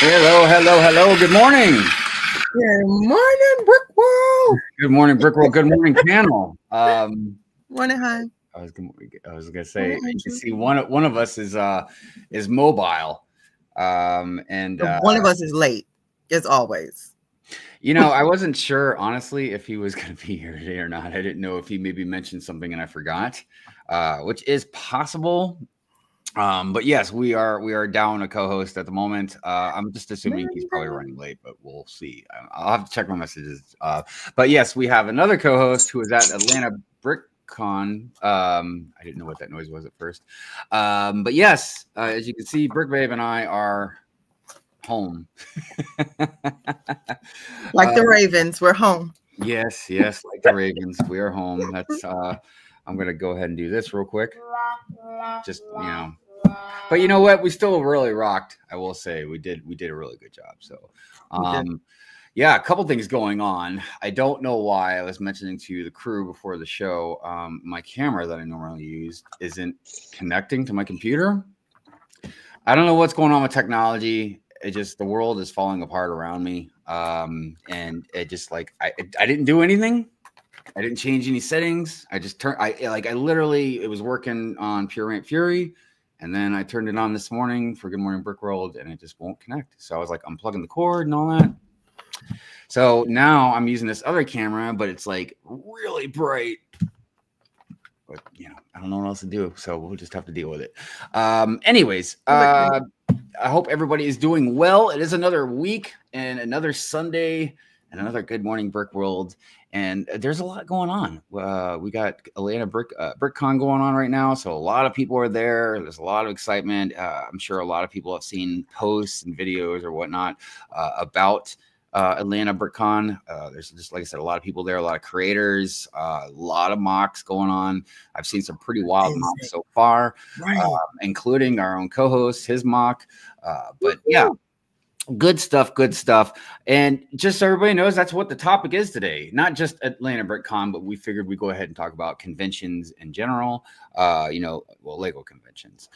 Hello, hello, hello. Good morning. Good morning, Brick World. Good morning, Brick World. Good morning, panel. Morning, hi. I was gonna say, you see, one of us is mobile, and one of us is late, as always. You know, I wasn't sure honestly if he was going to be here today or not. I didn't know if he maybe mentioned something and I forgot, which is possible. But yes, we are down a co-host at the moment. I'm just assuming he's probably running late, but we'll see. I'll have to check my messages. But yes, we have another co-host who is at Atlanta Brickcon. I didn't know what that noise was at first. But yes, as you can see, Brickbabe and I are home. Like the Ravens, we're home. Yes, like the Ravens, we are home. That's I'm gonna go ahead and do this real quick. Just but you know what? We still really rocked. I will say we did a really good job. So, yeah, a couple things going on. I don't know why. I was mentioning to the crew before the show, my camera that I normally use isn't connecting to my computer. I don't know what's going on with technology. It just, the world is falling apart around me. And it just like, I didn't do anything. I didn't change any settings. I just turned, I literally, it was working on Pure Rant Fury. And then I turned it on this morning for Good Morning Brick World and it just won't connect. So I was like, unplugging the cord and all that. So now I'm using this other camera, but it's like really bright. But I don't know what else to do. So we'll just have to deal with it. Anyways, I hope everybody is doing well. It is another week and another Sunday and another Good Morning Brick World. And there's a lot going on. We got Atlanta Brickcon going on right now. So a lot of people are there. There's a lot of excitement. I'm sure a lot of people have seen posts and videos or whatnot about Atlanta Brickcon. There's just, like I said, a lot of people there, a lot of creators, a lot of mocks going on. I've seen some pretty wild mocks so far, including our own co-host, his mock. But yeah, good stuff. And just so everybody knows, that's what the topic is today. Not just Atlanta Brickcon, but we figured we'd go ahead and talk about conventions in general. Lego conventions.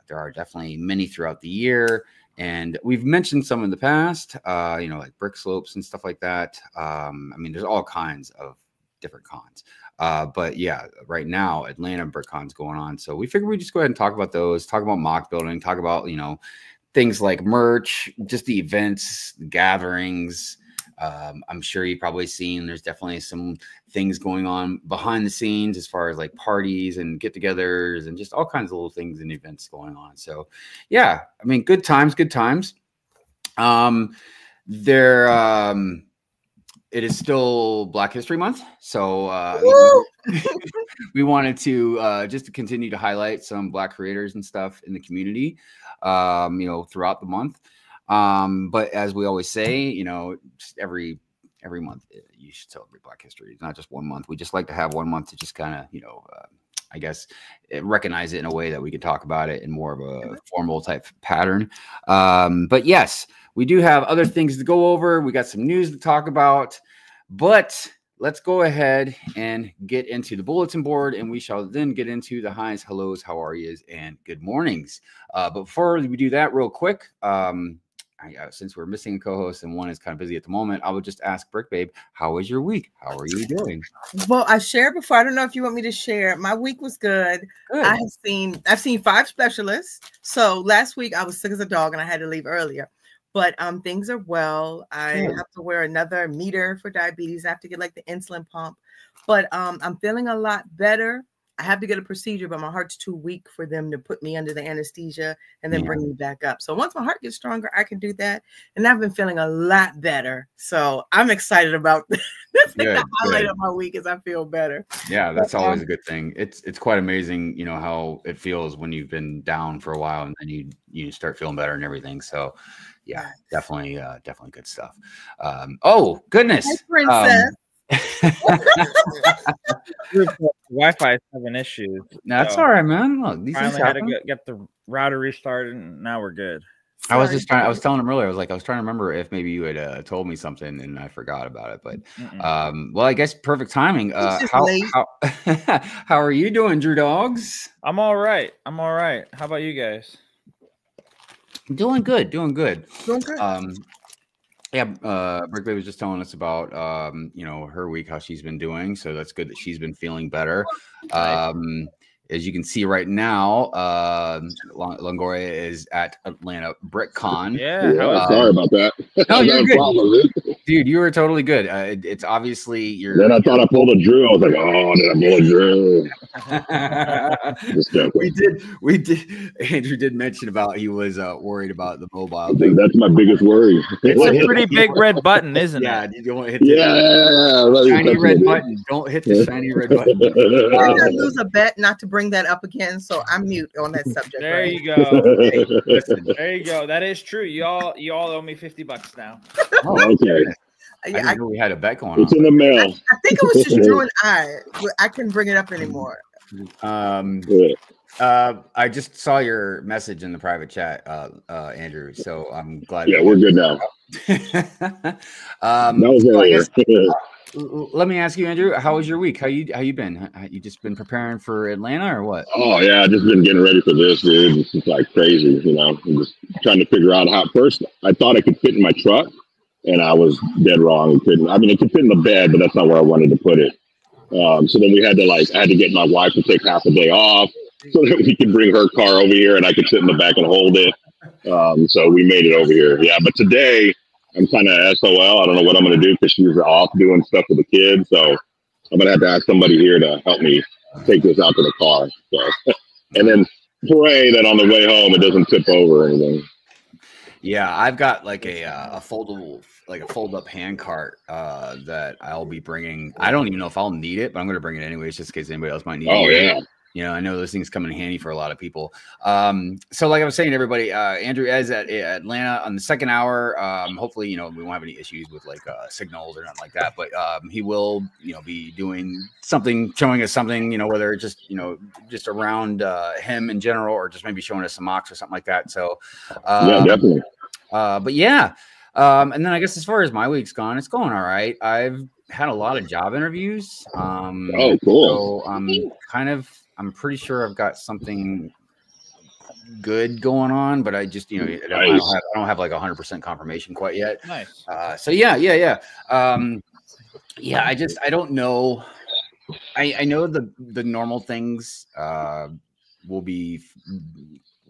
There are definitely many throughout the year. And we've mentioned some in the past, like brick slopes and stuff like that. I mean, there's all kinds of different cons. But yeah, right now, Atlanta BrickCon's going on. So we figured we'd just go ahead and talk about those, talk about mock building, talk about, things like merch, just the events, gatherings. I'm sure you've probably seen there's definitely some things going on behind the scenes as far as like parties and get-togethers and just all kinds of little things and events going on. So yeah, I mean, good times. It is still Black History Month, so we wanted to just to continue to highlight some Black creators and stuff in the community, throughout the month. But as we always say, just every month you should celebrate Black History. It's not just 1 month. We just like to have 1 month to just kind of, I guess, recognize it in a way that we can talk about it in more of a formal type pattern. But yes, we do have other things to go over. We got some news to talk about, but let's go ahead and get into the bulletin board, and we shall then get into the highs, hellos, how are yous, and good mornings. But before we do that real quick, since we're missing a co-host and one is kind of busy at the moment, I would just ask Brickbabe, how was your week? How are you doing? Well, I shared before. I don't know if you want me to share. My week was good. I've seen 5 specialists. So last week I was sick as a dog and I had to leave earlier. But things are well. I have to wear another meter for diabetes. I have to get like the insulin pump. But I'm feeling a lot better. I have to get a procedure, but my heart's too weak for them to put me under the anesthesia and then bring me back up. So once my heart gets stronger, I can do that. And I've been feeling a lot better. So I'm excited about this. The highlight of my week is I feel better. Yeah, that's always a good thing. It's quite amazing, how it feels when you've been down for a while and then you start feeling better and everything. So yeah, definitely good stuff. Oh goodness. Hi, princess. Wi-Fi is having issues. That's all right, man. Look, these finally had to get the router restarted, and now we're good. I was telling him earlier. I was trying to remember if maybe you had told me something and I forgot about it. But well, I guess perfect timing. How are you doing, Drewdawgs? I'm all right. How about you guys? Doing good, doing good. Doing good. Yeah, Brickbabe was just telling us about you know, her week, how she's been doing. So that's good that she's been feeling better. Nice. As you can see right now, Longoria is at Atlanta BrickCon. Yeah, sorry about that. No, you're good. Problem, dude. You were totally good. It's obviously you're. Then I thought I pulled a Drew. I was like, oh, did I pull a Drew? we did. Andrew did mention about he was worried about the mobile thing. That's my biggest worry. It's a pretty big red button, isn't it? Yeah, you don't hit the shiny red button. Don't hit the shiny red button. I lose a bet not to bring that up again, so I'm mute on that subject. There right? you go. Hey, listen, there you go. That is true. You all owe me $50 now. Oh, okay. I didn't know we had a bet going on. It's in the mail. I think it was just Drew and I couldn't bring it up anymore. I just saw your message in the private chat, Andrew. So I'm glad. Yeah, we're good now. Let me ask you, Andrew, how was your week? How you been? You just been preparing for Atlanta or what? Oh yeah, I just been getting ready for this, dude. It's like crazy, you know. I'm just trying to figure out how. First, I thought I could fit in my truck, and I was dead wrong. It couldn't. I mean, it could fit in the bed, but that's not where I wanted to put it. So then I had to get my wife to take half a day off so that we could bring her car over here and I could sit in the back and hold it. So we made it over here. Yeah, but today I'm kind of SOL. I don't know what I'm going to do because she's off doing stuff with the kids. So I'm going to have to ask somebody here to help me take this out to the car. So, and then pray that on the way home it doesn't tip over or anything. Yeah, I've got like a foldable, like a fold-up hand cart that I'll be bringing. I don't even know if I'll need it, but I'm going to bring it anyways, just in case anybody else might need it. Oh, yeah. You know, I know those things come in handy for a lot of people. So like I was saying, everybody, Andrew is at Atlanta on the second hour. Hopefully, you know, we won't have any issues with like signals or nothing like that, but he will, you know, be doing something, showing us something, you know, whether it's just, you know, just around him in general, or just maybe showing us some mocks or something like that. So yeah, definitely. But yeah. And then I guess as far as my week's gone, it's going all right. I've had a lot of job interviews. Oh, cool. So I'm pretty sure I've got something good going on, but I just, you know, nice. I don't have like 100% confirmation quite yet. Nice. So yeah. I don't know. I know the normal things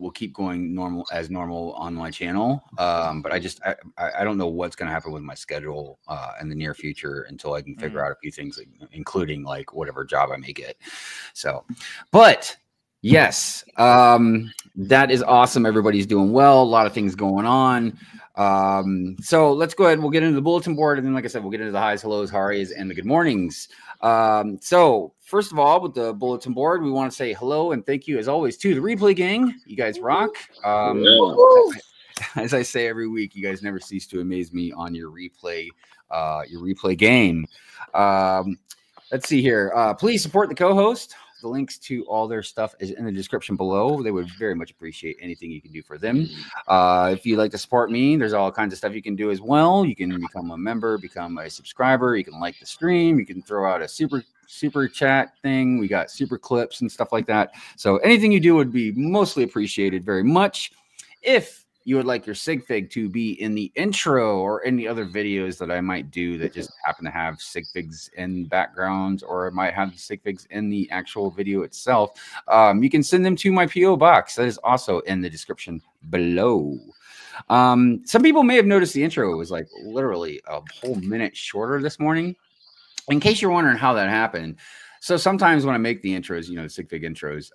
will keep going normal on my channel. But I don't know what's going to happen with my schedule in the near future until I can figure out a few things, including like whatever job I may get. So, but yes, that is awesome. Everybody's doing well. A lot of things going on. So let's go ahead. We'll get into the bulletin board. And then, like I said, we'll get into the highs, hellos, haris, and the good mornings. So first of all, with the bulletin board, we want to say hello and thank you as always to the replay gang. You guys rock. As I say every week, you guys never cease to amaze me on your replay game. Let's see here. Please support the co-host. The links to all their stuff is in the description below. They would very much appreciate anything you can do for them. If you'd like to support me, there's all kinds of stuff you can do as well. You can become a member, become a subscriber. You can like the stream. You can throw out a super chat thing. We got super clips and stuff like that. So anything you do would be mostly appreciated very much. If you would like your sigfig to be in the intro or any other videos that I might do that just happen to have sigfigs in backgrounds, or it might have the sigfigs in the actual video itself, you can send them to my PO box. That is also in the description below. Some people may have noticed the intro was like literally a whole minute shorter this morning. In case you're wondering how that happened, so sometimes when I make the intros, you know, the sigfig intros,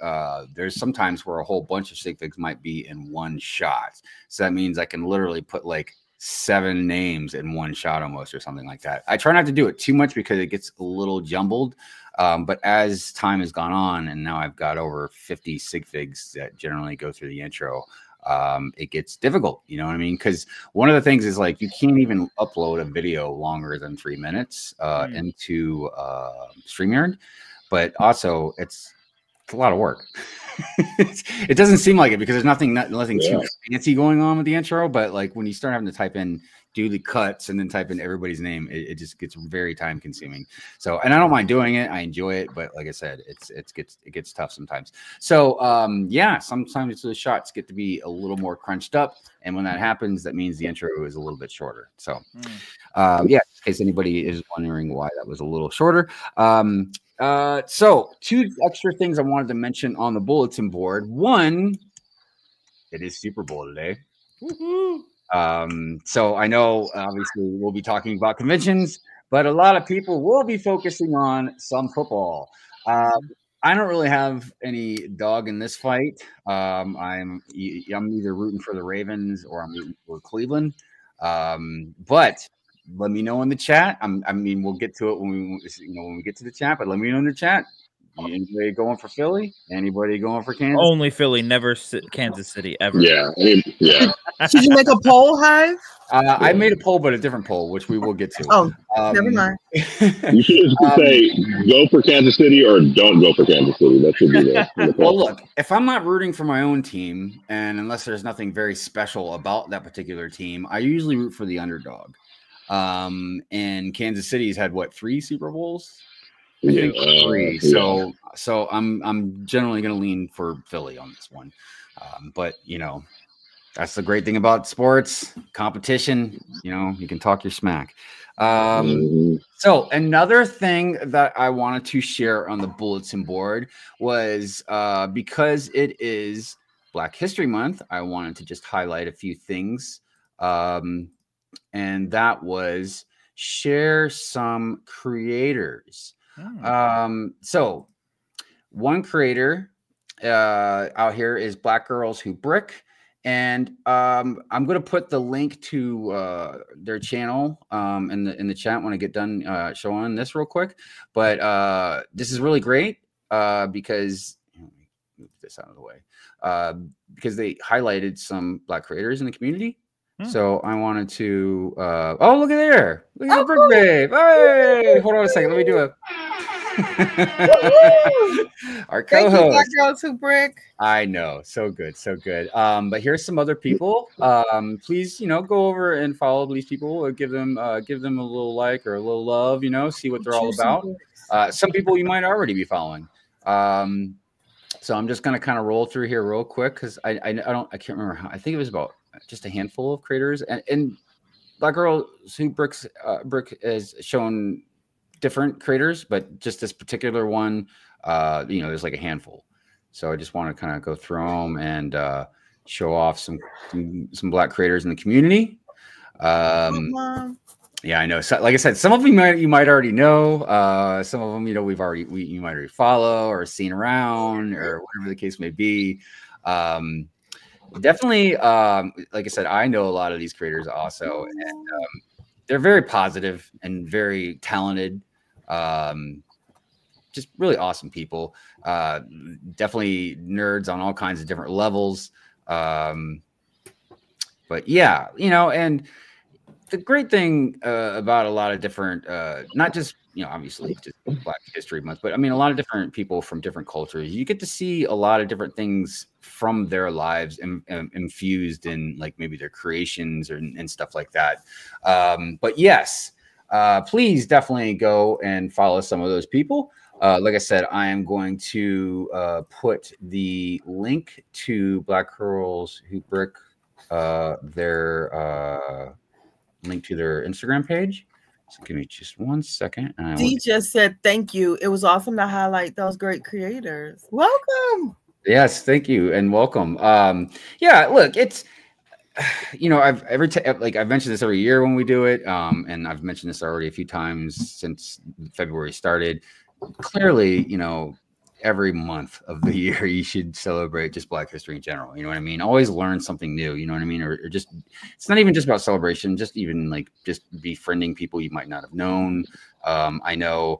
there's sometimes where a whole bunch of sigfigs might be in one shot. So that means I can literally put like 7 names in one shot almost, or something like that. I try not to do it too much because it gets a little jumbled. But as time has gone on, and now I've got over 50 sigfigs that generally go through the intro, it gets difficult, you know what I mean? Because one of the things is like you can't even upload a video longer than 3 minutes into StreamYard, but also it's it's a lot of work. It doesn't seem like it because there's nothing too fancy going on with the intro. But like when you start having to type in, do the cuts, and then type in everybody's name, it just gets very time consuming. So, and I don't mind doing it. I enjoy it, but like I said, it gets tough sometimes. So yeah, sometimes the shots get to be a little more crunched up, and when that happens, that means the intro is a little bit shorter. So yeah, in case anybody is wondering why that was a little shorter. So 2 extra things I wanted to mention on the bulletin board. One, it is Super Bowl today. So I know obviously we'll be talking about conventions, but a lot of people will be focusing on some football. I don't really have any dog in this fight. I'm either rooting for the Ravens or I'm rooting for Cleveland. But let me know in the chat. I mean, we'll get to it when we get to the chat. But let me know in the chat. Anybody going for Philly? Anybody going for Kansas? Only Philly, never Kansas City ever. Yeah. Did you make a poll, Hive? I made a poll, but a different poll, which we will get to. Oh, never mind. You should say go for Kansas City or don't go for Kansas City. That should be the Well, look, if I'm not rooting for my own team, and unless there's nothing very special about that particular team, I usually root for the underdog. And Kansas City's had what, 3 Super Bowls? I think 3. So I'm generally going to lean for Philly on this one. But you know, that's the great thing about sports competition. You know, you can talk your smack. So another thing that I wanted to share on the bulletin board was because it is Black History Month, I wanted to just highlight a few things. And that was share some creators. So one creator out here is Black Girls Who Brick, and I'm going to put the link to their channel in the chat when I get done showing this real quick. But this is really great because let me move this out of the way because they highlighted some Black creators in the community. So I wanted to oh, look at there. Look at the Brick Babe. Hey, hold on a second. Let me do it. Our co-host. Black Girls Who Brick. I know. So good. So good. But here's some other people. Please, go over and follow these people, give them a little like or a little love, see what they're all about. Some people you might already be following. So I'm just gonna kind of roll through here real quick because I can't remember how. I think it was about just a handful of creators, and Black Girls Who Brick has shown different creators, but just this particular one, there's like a handful. So I just want to kind of go through them and show off some Black creators in the community. Yeah, I know. So, like I said, some of them you might already know. Some of them, you might already follow or seen around or whatever the case may be. Definitely, like I said, I know a lot of these creators also, and they're very positive and very talented. Just really awesome people. Definitely nerds on all kinds of different levels. But yeah, and the great thing about a lot of different, not just, obviously just Black History Month, but I mean, a lot of different people from different cultures, you get to see a lot of different things from their lives infused in like maybe their creations and stuff like that. But yes, please definitely go and follow some of those people. Like I said, I am going to put the link to Black Girls Who Brick, their link to their Instagram page. So give me just 1 second. Dee just said thank you. It was awesome to highlight those great creators. Welcome. Yes, thank you and welcome. Yeah, look, it's I've mentioned this every year when we do it, and I've mentioned this already a few times since February started. Clearly, every month of the year you should celebrate just Black history in general. You know what I mean? Always learn something new. You know what I mean? Or just, it's not even just about celebration. Just even like just befriending people you might not have known. I know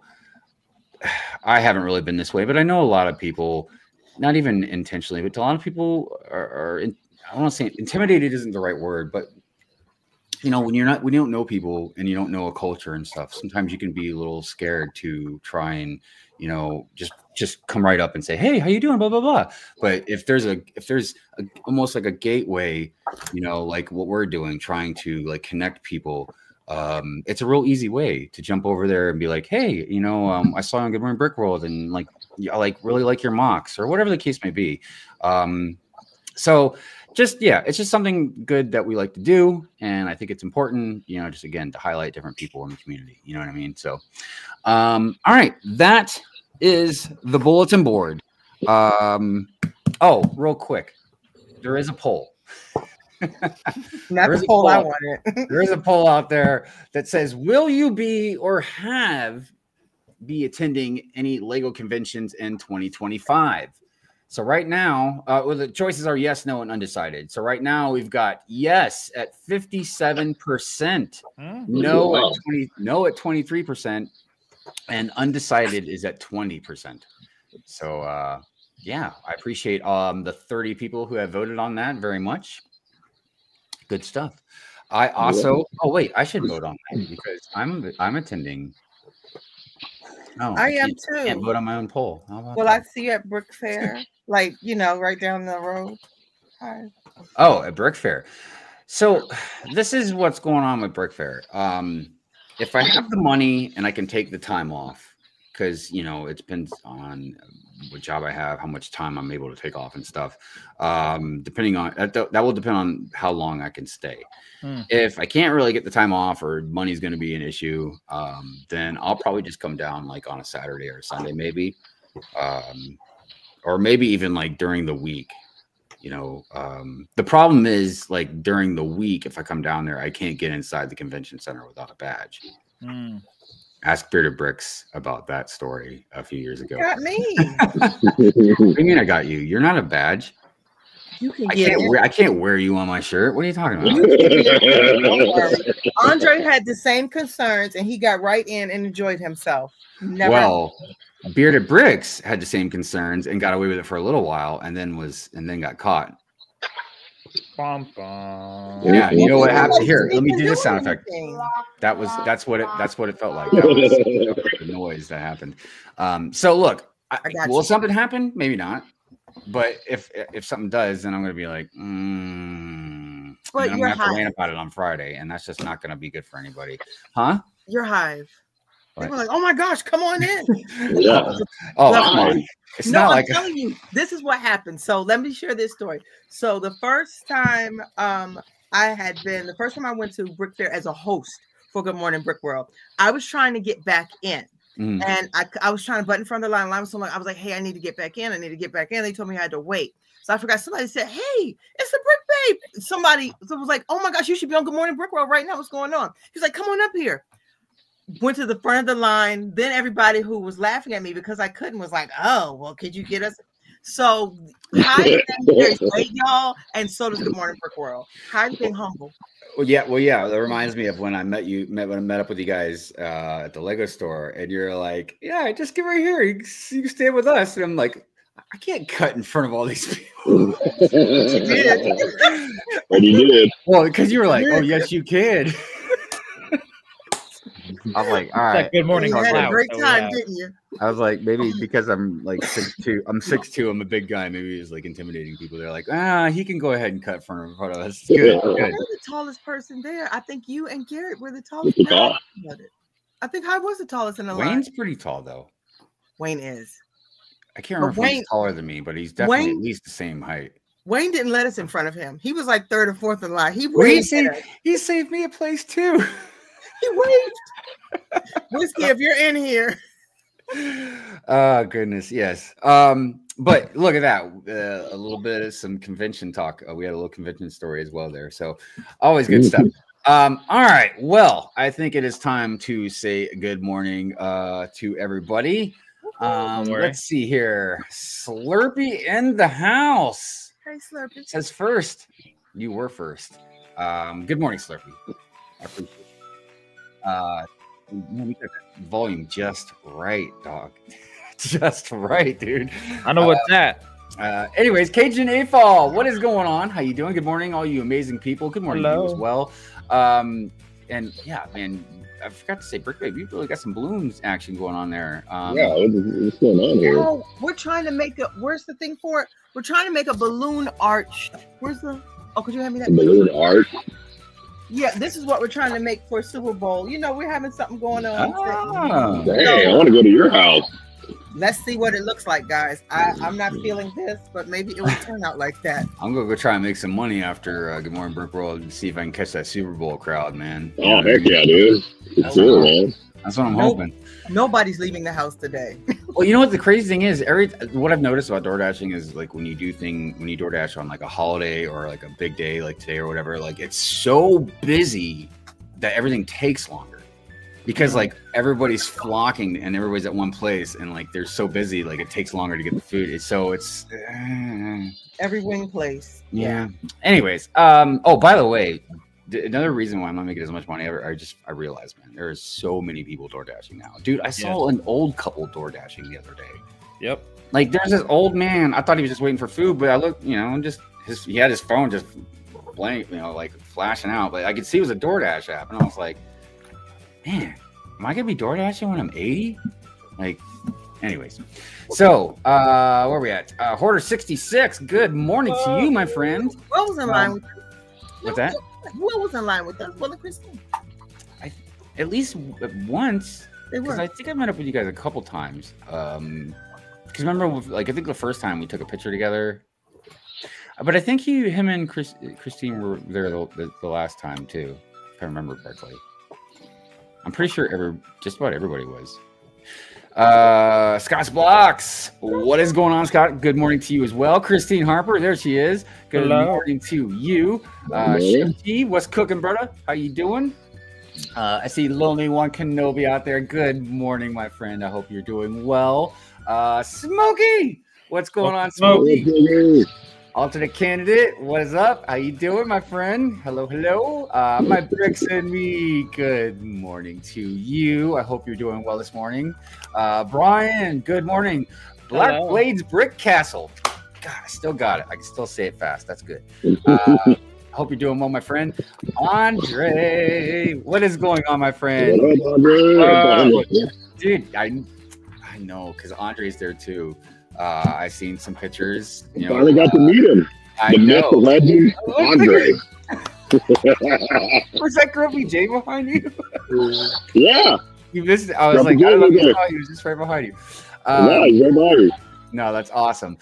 I haven't really been this way, but I know a lot of people, not even intentionally, but a lot of people are I don't want to say intimidated isn't the right word, but you know, when you don't know people and you don't know a culture and stuff, sometimes you can be a little scared to try and, you know, just come right up and say, hey, how you doing? Blah, blah, blah. But if there's almost like a gateway, you know, like what we're doing, trying to like connect people, it's a real easy way to jump over there and be like, hey, you know, I saw you on Good Morning Brick World and like, I like really like your mocks or whatever the case may be. So just, yeah, it's just something good that we like to do. And I think it's important, you know, just again, to highlight different people in the community. You know what I mean? So, all right, that is the bulletin board. Oh, real quick. There is a poll. Not the poll I wanted. There is a poll out there that says, will you be or be attending any Lego conventions in 2025? So right now, well, the choices are yes, no, and undecided. So right now we've got yes at 57%, no at 23%, and undecided is at 20%. So yeah, I appreciate the 30 people who have voted on that very much. Good stuff. I also I should vote on that because I'm attending. No, I am too. I can't vote on my own poll. Well, I see you at Brick Fair, like, you know, right down the road. Hi. Oh, at Brick Fair. So this is what's going on with Brick Fair. If I have the money and I can take the time off, because, you know, it depends on what job I have, how much time I'm able to take off and stuff. Depending on that will depend on how long I can stay. If I can't really get the time off or money's going to be an issue, then I'll probably just come down like on a Saturday or Sunday, maybe, or maybe even like during the week. You know, the problem is like during the week, if I come down there, I can't get inside the convention center without a badge. Ask Drewbrickz about that story a few years ago. You got me. What do you mean I got you? You're not a badge. You can get I can't wear you on my shirt. What are you talking about? Andre had the same concerns and he got right in and enjoyed himself. Well, Drewbrickz had the same concerns and got away with it for a little while and then got caught. Yeah, you know what happened here? Let me do this sound effect. That's what it felt like. That was the noise that happened. So look, will something happen? Maybe not. But if something does, then I'm going to be like, but I'm going to have to rant about it on Friday, and that's just not going to be good for anybody, huh? Your Hive. People are like, oh my gosh, come on in. Yeah. Oh, come on. It's not like I'm telling you, this is what happened. So let me share this story. So the first time I went to Brick Fair as a host for Good Morning Brick World, I was trying to get back in. And I was trying to button in front of the line. Line was so long. I was like, hey, I need to get back in. They told me I had to wait. So I forgot. Somebody said, hey, it's the Brick Babe. Somebody was like, oh my gosh, you should be on Good Morning Brick World right now. What's going on? He's like, come on up here. Went to the front of the line. Then everybody who was laughing at me because I couldn't was like, oh, well, could you get us? So Hive is great, y'all. And so does Good Morning Brick World. Hive being humble. Well, yeah. That reminds me of when I met up with you guys at the Lego store, and you're like, "Yeah, just get right here. You can stay with us." And I'm like, "I can't cut in front of all these people." You did. And you did. Well, because you were like, "Oh, yes, you can." I was like, all right. Good morning. You had a great time, didn't you? I was like, maybe because I'm like 6'2", I'm a big guy. Maybe he's like intimidating people. They're like, he can go ahead and cut in front of us. Good. You're the tallest person there. I think you and Garrett were the tallest. I think Hive was the tallest in the line. Wayne's pretty tall though. Wayne is. I can't remember if he's taller than me, but he's definitely at least the same height. Wayne didn't let us in front of him. He was like third or fourth in line. He saved me a place too. He waved. Whiskey, if you're in here. Oh goodness, yes. But look at that. A little bit of some convention talk. We had a little convention story as well there. So always good stuff. All right. Well, I think it is time to say good morning to everybody. Let's see here. Slurpee in the house. Hey, Slurpee. Says first. You were first. Good morning, Slurpee. I appreciate it. We got the volume just right, dog. Just right, dude. I know what's that. Anyways, Cajun A-Fall, what is going on? How you doing? Good morning, all you amazing people. Good morning to you as well. And yeah, man, I forgot to say, Brickbabe, you really got some balloons action going on there. Yeah, what's going on here? Oh, we're trying to make a. Where's the thing for it? We're trying to make a balloon arch. Where's the? Oh, could you hand me that? Balloon arch. Yeah, this is what we're trying to make for Super Bowl. You know, we're having something going on. Dang, I want to go to your house. Let's see what it looks like, guys. I'm not feeling this, but maybe it will turn out like that. I'm gonna go try and make some money after Good Morning Brick World and see if I can catch that Super Bowl crowd, man. Oh, heck yeah, dude. It's cool, man. That's what I'm hoping. Nobody's leaving the house today. Well, you know what the crazy thing is? What I've noticed about door dashing is like when you door dash on like a holiday or like a big day like today or whatever, like it's so busy that everything takes longer because like everybody's flocking and everybody's at one place and like they're so busy, like it takes longer to get the food. It's every wing place. Yeah. Anyways, oh, by the way, another reason why I'm not making as much money ever, I realized, man, there are so many people door dashing now. Dude, I saw an old couple door dashing the other day. Yep. Like there's this old man. I thought he was just waiting for food, but I looked, you know, he had his phone just blank, you know, like flashing out. But I could see it was a DoorDash app, and I was like, man, am I gonna be door dashing when I'm 80? Like, anyways. So where are we at? Hoarder 66. Good morning to you, my friend. What was in line with what's that? What was in line with us? Well, Christine. At least once. They were. I think I met up with you guys a couple times. Because remember, like I think the first time we took a picture together. But I think him and Christine were there the last time too, if I remember correctly. I'm pretty sure just about everybody was. Scott's Blocks. What is going on, Scott? Good morning to you as well. Christine Harper, there she is. Good morning to you. Shifty, what's cooking, brother? How you doing? I see Lonely One Kenobi out there. Good morning, my friend. I hope you're doing well. Smokey, what's going on, Smokey? Alternate candidate, what is up? How you doing, my friend? Hello, hello. My bricks and me. Good morning to you. I hope you're doing well this morning. Brian, good morning. Black Blades Brick Castle. God, I still got it. I can still say it fast. That's good. I hope you're doing well, my friend. Andre, what is going on, my friend? Dude, I know, because Andre's there too. I seen some pictures. You know, finally got to meet him. The myth, the legend, Andre. Was that Grumpy J behind you? Yeah. You missed it. I was like, I don't know if you saw, he was just right behind you. Yeah, he's right behind you. No, that's awesome.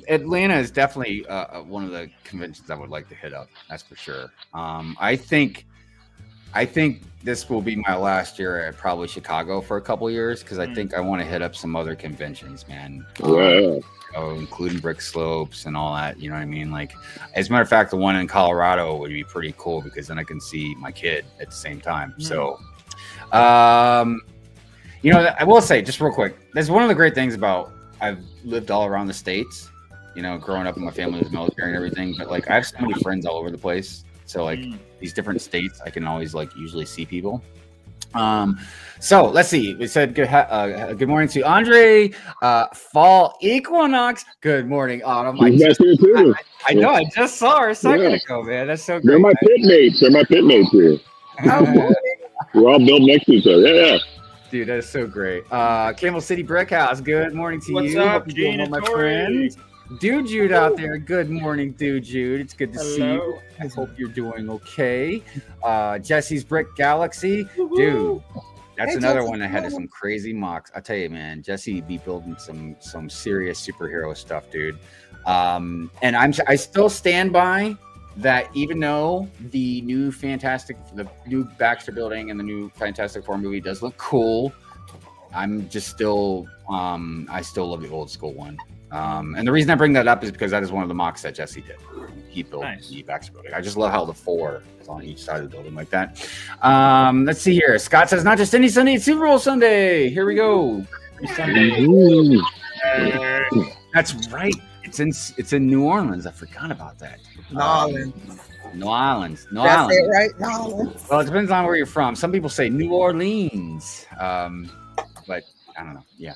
Atlanta is definitely one of the conventions I would like to hit up. That's for sure. I think this will be my last year at probably Chicago for a couple years because I think I want to hit up some other conventions, man. Including Brick Slopes and all that. You know what I mean? Like, as a matter of fact, the one in Colorado would be pretty cool because then I can see my kid at the same time. So, you know, I will say just real quick, that's one of the great things about I've lived all around the States. You know, growing up in my family was military and everything, but like I have so many friends all over the place. So like these different states, I can always like usually see people. So let's see. We said good morning to Andre. Fall Equinox. Good morning, Autumn. I know. I just saw her a second ago, man. That's so great. They're my pit mates. They're my pit mates here. We're all built next to each other. Yeah. Dude, that is so great. Camel City Brick House. Good morning to you. What's up, Gina, my friend? Dude Jude out there. Good morning, Dude Jude. It's good to see you. I hope you're doing okay. Jesse's Brick Galaxy. Dude, that's another one that had some crazy mocks. I tell you, man, Jesse be building some serious superhero stuff, dude. And I still stand by that, even though the new Baxter building and the new Fantastic Four movie does look cool, I'm just still I still love the old school one. And the reason I bring that up is because that is one of the mocks that Jesse did. He built the Baxter building. I just love how the 4 is on each side of the building like that. Let's see here. Scott says, not just any Sunday, it's Super Bowl Sunday. Here we go. Sunday. That's right. It's in New Orleans. I forgot about that. New Orleans. That's it, right? New Orleans. Well, it depends on where you're from. Some people say New Orleans. But I don't know. Yeah.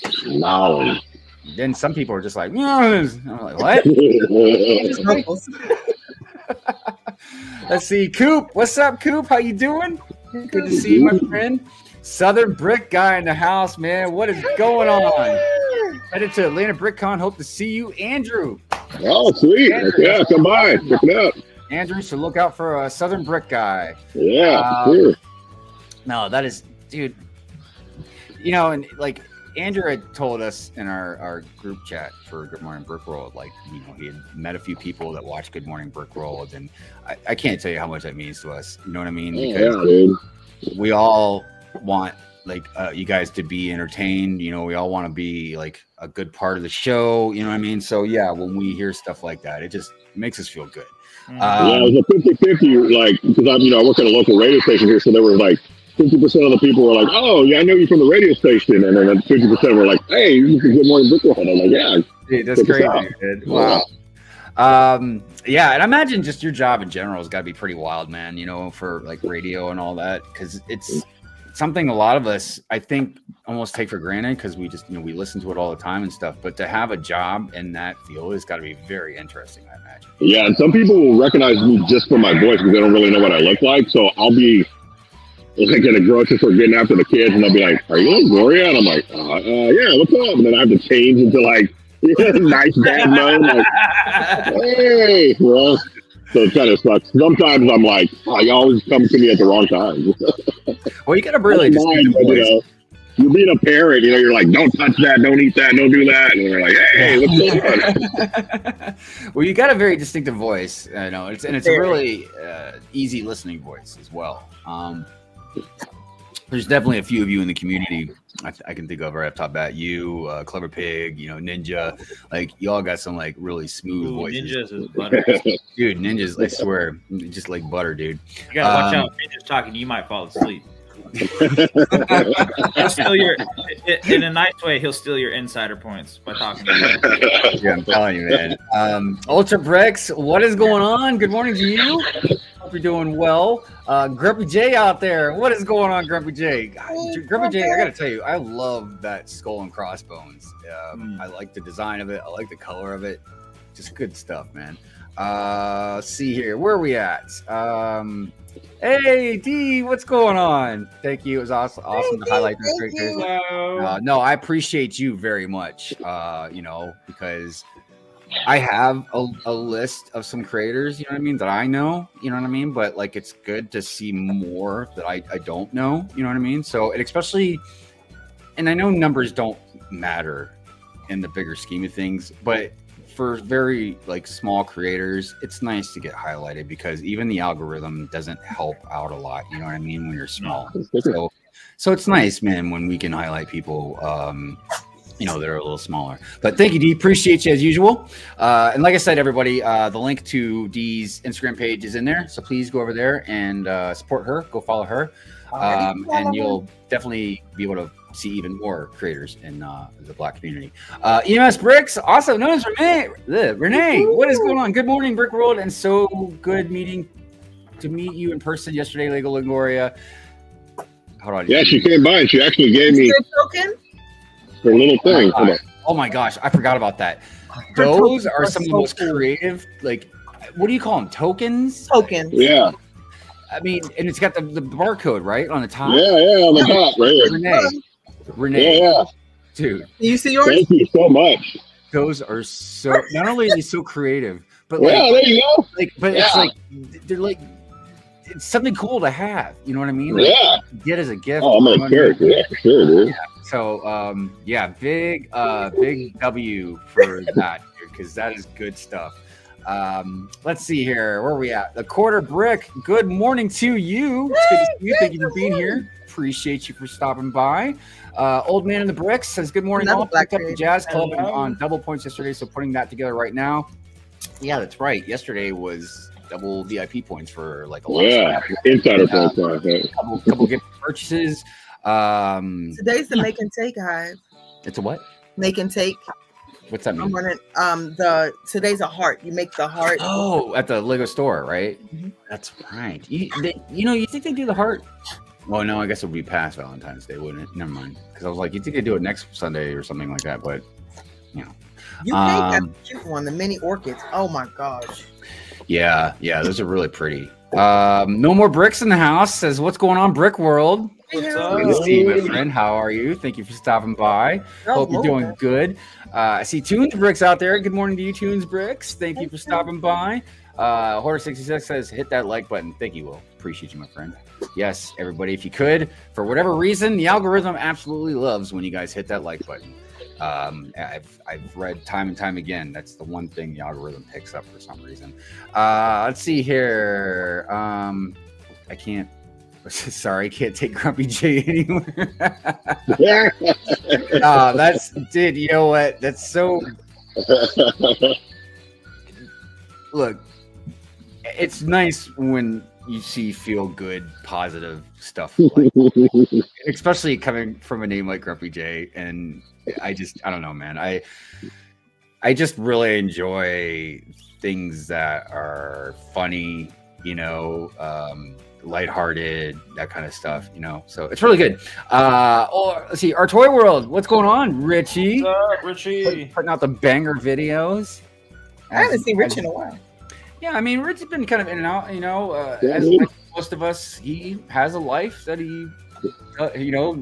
then some people are just like, I'm like, what? Let's see, Coop. What's up, Coop? How you doing? Good to see you, my friend. Southern Brick guy in the house, man. What is going on? Headed to Atlanta BrickCon. Hope to see you, Andrew. Oh, sweet. Andrew. Yeah, come by. Check it out. Andrew, so look out for a Southern Brick guy. Yeah, sure. No, that is, dude. You know, and like Andrew had told us in our group chat for Good Morning Brick World, like, you know, he had met a few people that watch Good Morning Brick World, and I can't tell you how much that means to us. You know what I mean? Because dude. We all want like you guys to be entertained. You know, we all want to be like a good part of the show. You know what I mean? So yeah, when we hear stuff like that, it just makes us feel good. Yeah, it was a 50-50, like, because I work at a local radio station here, so there were like 50% of the people were like, oh, yeah, I know you from the radio station, and then 50% were like, hey, you can Good Morning Brick World. I'm like, yeah. Dude, that's crazy, dude. Wow. Yeah, and I imagine just your job in general has got to be pretty wild, man, you know, for like radio and all that, because it's something a lot of us, I think, almost take for granted because we just, you know, we listen to it all the time and stuff. But to have a job in that field has got to be very interesting, I imagine. Yeah, and some people will recognize me just from my voice because they don't really know what I look like. So I'll be like in a grocery store getting after the kids, and they'll be like, "Are you LegoLongoria?" And I'm like, "Yeah, what's up?" And then I have to change into like nice bad mode, like, "Hey," well. So it kind of sucks. Sometimes I'm like, oh, you always come to me at the wrong time. Well, you got to really just you being a parent, you know, you're like, don't touch that, don't eat that, don't do that. And you're like, hey, what's going on? Well, you got a very distinctive voice, you know, it's a really easy listening voice as well. There's definitely a few of you in the community I can think of right up top bat. You, Clever Pig, you know, Ninja, like you all got some like really smooth voices. Ninjas is butter. Dude, Ninjas, I swear, just like butter, dude. You gotta watch out. Ninja's talking, you might fall asleep. He'll steal your, in a nice way, he'll steal your insider points by talking to you. Yeah, I'm telling you, man. Drewbrickz, what is going on? Good morning to you. Hope you're doing well. Grumpy J out there. What is going on, Grumpy J? Grumpy J, I gotta tell you, I love that skull and crossbones. I like the design of it. I like the color of it. Just good stuff, man. Let's see here. Where are we at? Hey, D, what's going on? Thank you. It was awesome to highlight those great characters. No, I appreciate you very much, you know, because I have a list of some creators, you know what I mean, that I know, you know what I mean, but like it's good to see more that I don't know, you know what I mean? So, and especially, and I know numbers don't matter in the bigger scheme of things, but for very like small creators, it's nice to get highlighted because even the algorithm doesn't help out a lot, you know what I mean, when you're small. So it's nice, man, when we can highlight people you know, they're a little smaller. But thank you, D. Appreciate you as usual. And like I said, everybody, the link to D's Instagram page is in there. So please go over there and support her. Go follow her. And you'll definitely be able to see even more creators in the Black community. EMS Bricks, also known as Renee. Renee, what is going on? Good morning, Brick World. And so good to meet you in person yesterday, LegoLongoria. Hold on. Yeah, she came by and she actually gave me her little thing. Oh my gosh, I forgot about that. Those are some of the most creative, like, what do you call them? Tokens? Tokens. Yeah. I mean, and it's got the barcode, right, on the top? Yeah, on the top, right? Renee. Yeah. Dude. You see yours? Thank you so much. Those are so, not only are they so creative, but like, yeah, there you go. Like, but it's like, they're like, it's something cool to have. You know what I mean? Like, get as a gift. Oh, I'm gonna carry it. Yeah, for sure, dude. Yeah. So, yeah, big W for that, because that is good stuff. Let's see here. Where are we at? The Quarter Brick. Good morning to you. It's good to see you. Thank you for being here. Appreciate you for stopping by. Old Man in the Bricks says, good morning, all. Picked up the Jazz Club on double points yesterday, so putting that together right now. Yeah, that's right. Yesterday was double VIP points for like a lot of stuff. Insider points. Couple gift purchases. Today's the make and take hive. It's a what? Make and take. What's that mean? I'm running today's a heart. You make the heart. Oh, at the Lego store, right? Mm-hmm. That's right. You think they do the heart? Well, no, I guess it would be past Valentine's Day, wouldn't it? Never mind. Because I was like, you think they do it next Sunday or something like that, but you know. You got the cute one, the mini orchids. Oh my gosh. Yeah, those are really pretty. No more bricks in the house says, what's going on, Brick World? What's up? Great to see you, my friend. How are you? Thank you for stopping by. Hope you're doing good. I see Tunes Bricks out there. Good morning to you, Tunes Bricks. Thank you for stopping by. Horror66 says, hit that like button. Thank you, Will. Appreciate you, my friend. Yes, everybody, if you could, for whatever reason, the algorithm absolutely loves when you guys hit that like button. I've read time and time again. That's the one thing the algorithm picks up for some reason. Let's see here. I can't. Sorry, I can't take Grumpy J anywhere. Dude. You know what? That's so. Look, it's nice when you see feel good, positive stuff, especially coming from a name like Grumpy J. And I don't know, man. I just really enjoy things that are funny, lighthearted, that kind of stuff, so it's really good. Let's see, our Toy World, what's going on, Richie? What's up, Richie? Putting out the banger videos. I haven't seen Rich in a while. Yeah, I mean, Rich's been kind of in and out, as like most of us. He has a life that he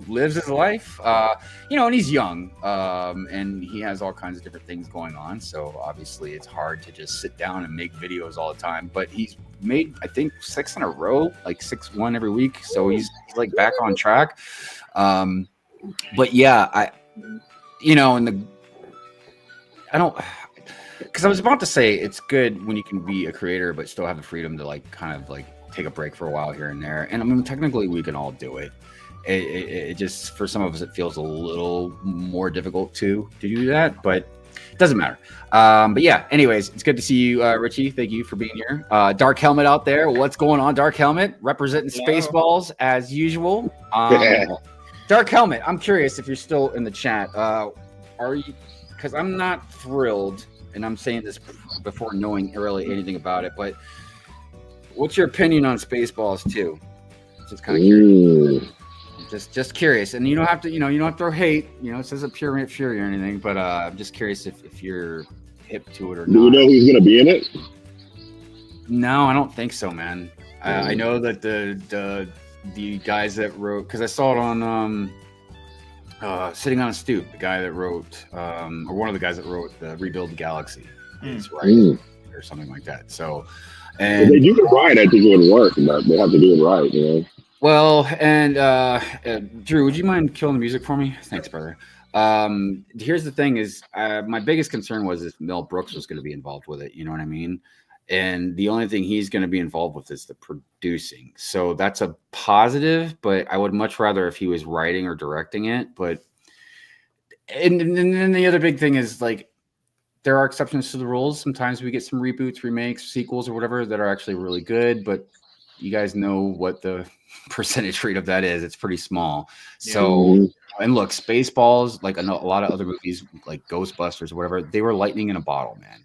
lives his life, and he's young, and he has all kinds of different things going on. So obviously it's hard to just sit down and make videos all the time, but he's made, I think, 6 in a row, like 6-1 every week. So he's like back on track. But yeah, because I was about to say it's good when you can be a creator, but still have the freedom to like kind of like take a break for a while here and there. And I mean, technically we can all do it. It just, for some of us, it feels a little more difficult to do that, but it doesn't matter. But yeah, anyways, it's good to see you, Richie. Thank you for being here. Dark Helmet out there. What's going on, Dark Helmet? Representing Spaceballs as usual. Dark Helmet, I'm curious if you're still in the chat. Are you? Because I'm not thrilled, and I'm saying this before knowing really anything about it, but what's your opinion on Spaceballs 2? Just kind of curious. Just curious, and you don't have to throw hate. It says a pure fury or anything, but I'm just curious if you're hip to it or not. Do we know who's gonna be in it? No, I don't think so, man. I know that the guys that wrote, because I saw it on Sitting on a Stoop, the guy that wrote, or one of the guys that wrote the Rebuild the Galaxy, is right, or something like that. So, and if they do it right, I think it would work, but they have to do it right, Well, and Drew, would you mind killing the music for me? Thanks, brother. Here's the thing: is my biggest concern was if Mel Brooks was going to be involved with it. You know what I mean? And the only thing he's going to be involved with is the producing. So that's a positive, but I would much rather if he was writing or directing it. But and then the other big thing is, like, there are exceptions to the rules. Sometimes we get some reboots, remakes, sequels, or whatever that are actually really good, but you guys know what the percentage rate of that is. It's pretty small. So, and look, Spaceballs, like a lot of other movies, like Ghostbusters or whatever, they were lightning in a bottle, man.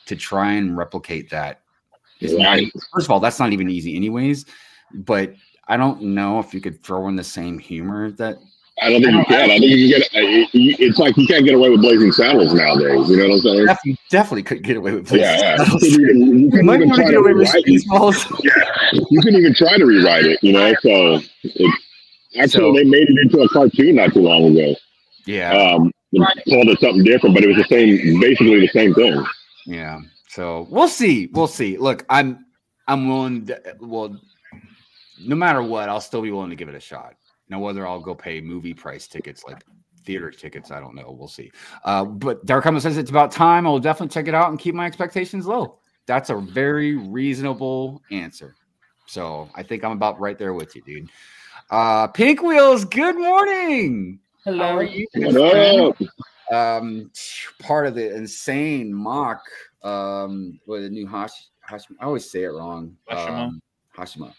To try and replicate that is first of all, that's not even easy anyways, but I don't know if you could throw in the same humor that I don't think you can. I think you can get. It's like you can't get away with Blazing Saddles nowadays. You know what I'm saying? Definitely couldn't get away with Blazing Saddles. You might want to get away with Spaceballs. Yeah, you can even try to rewrite it. So they made it into a cartoon not too long ago. Yeah, called it something different, but it was basically the same thing. Yeah. So we'll see. Look, I'm willing to, well, no matter what, I'll still be willing to give it a shot. Now, whether I'll go pay movie price tickets, like theater tickets, I don't know. We'll see. But Dark Hummer says it's about time. I will definitely check it out and keep my expectations low. That's a very reasonable answer. So I think I'm about right there with you, dude. Pink Wheels, good morning. Hello. How are you? What up? Part of the insane mock with the new Hashima. I always say it wrong. Hashima.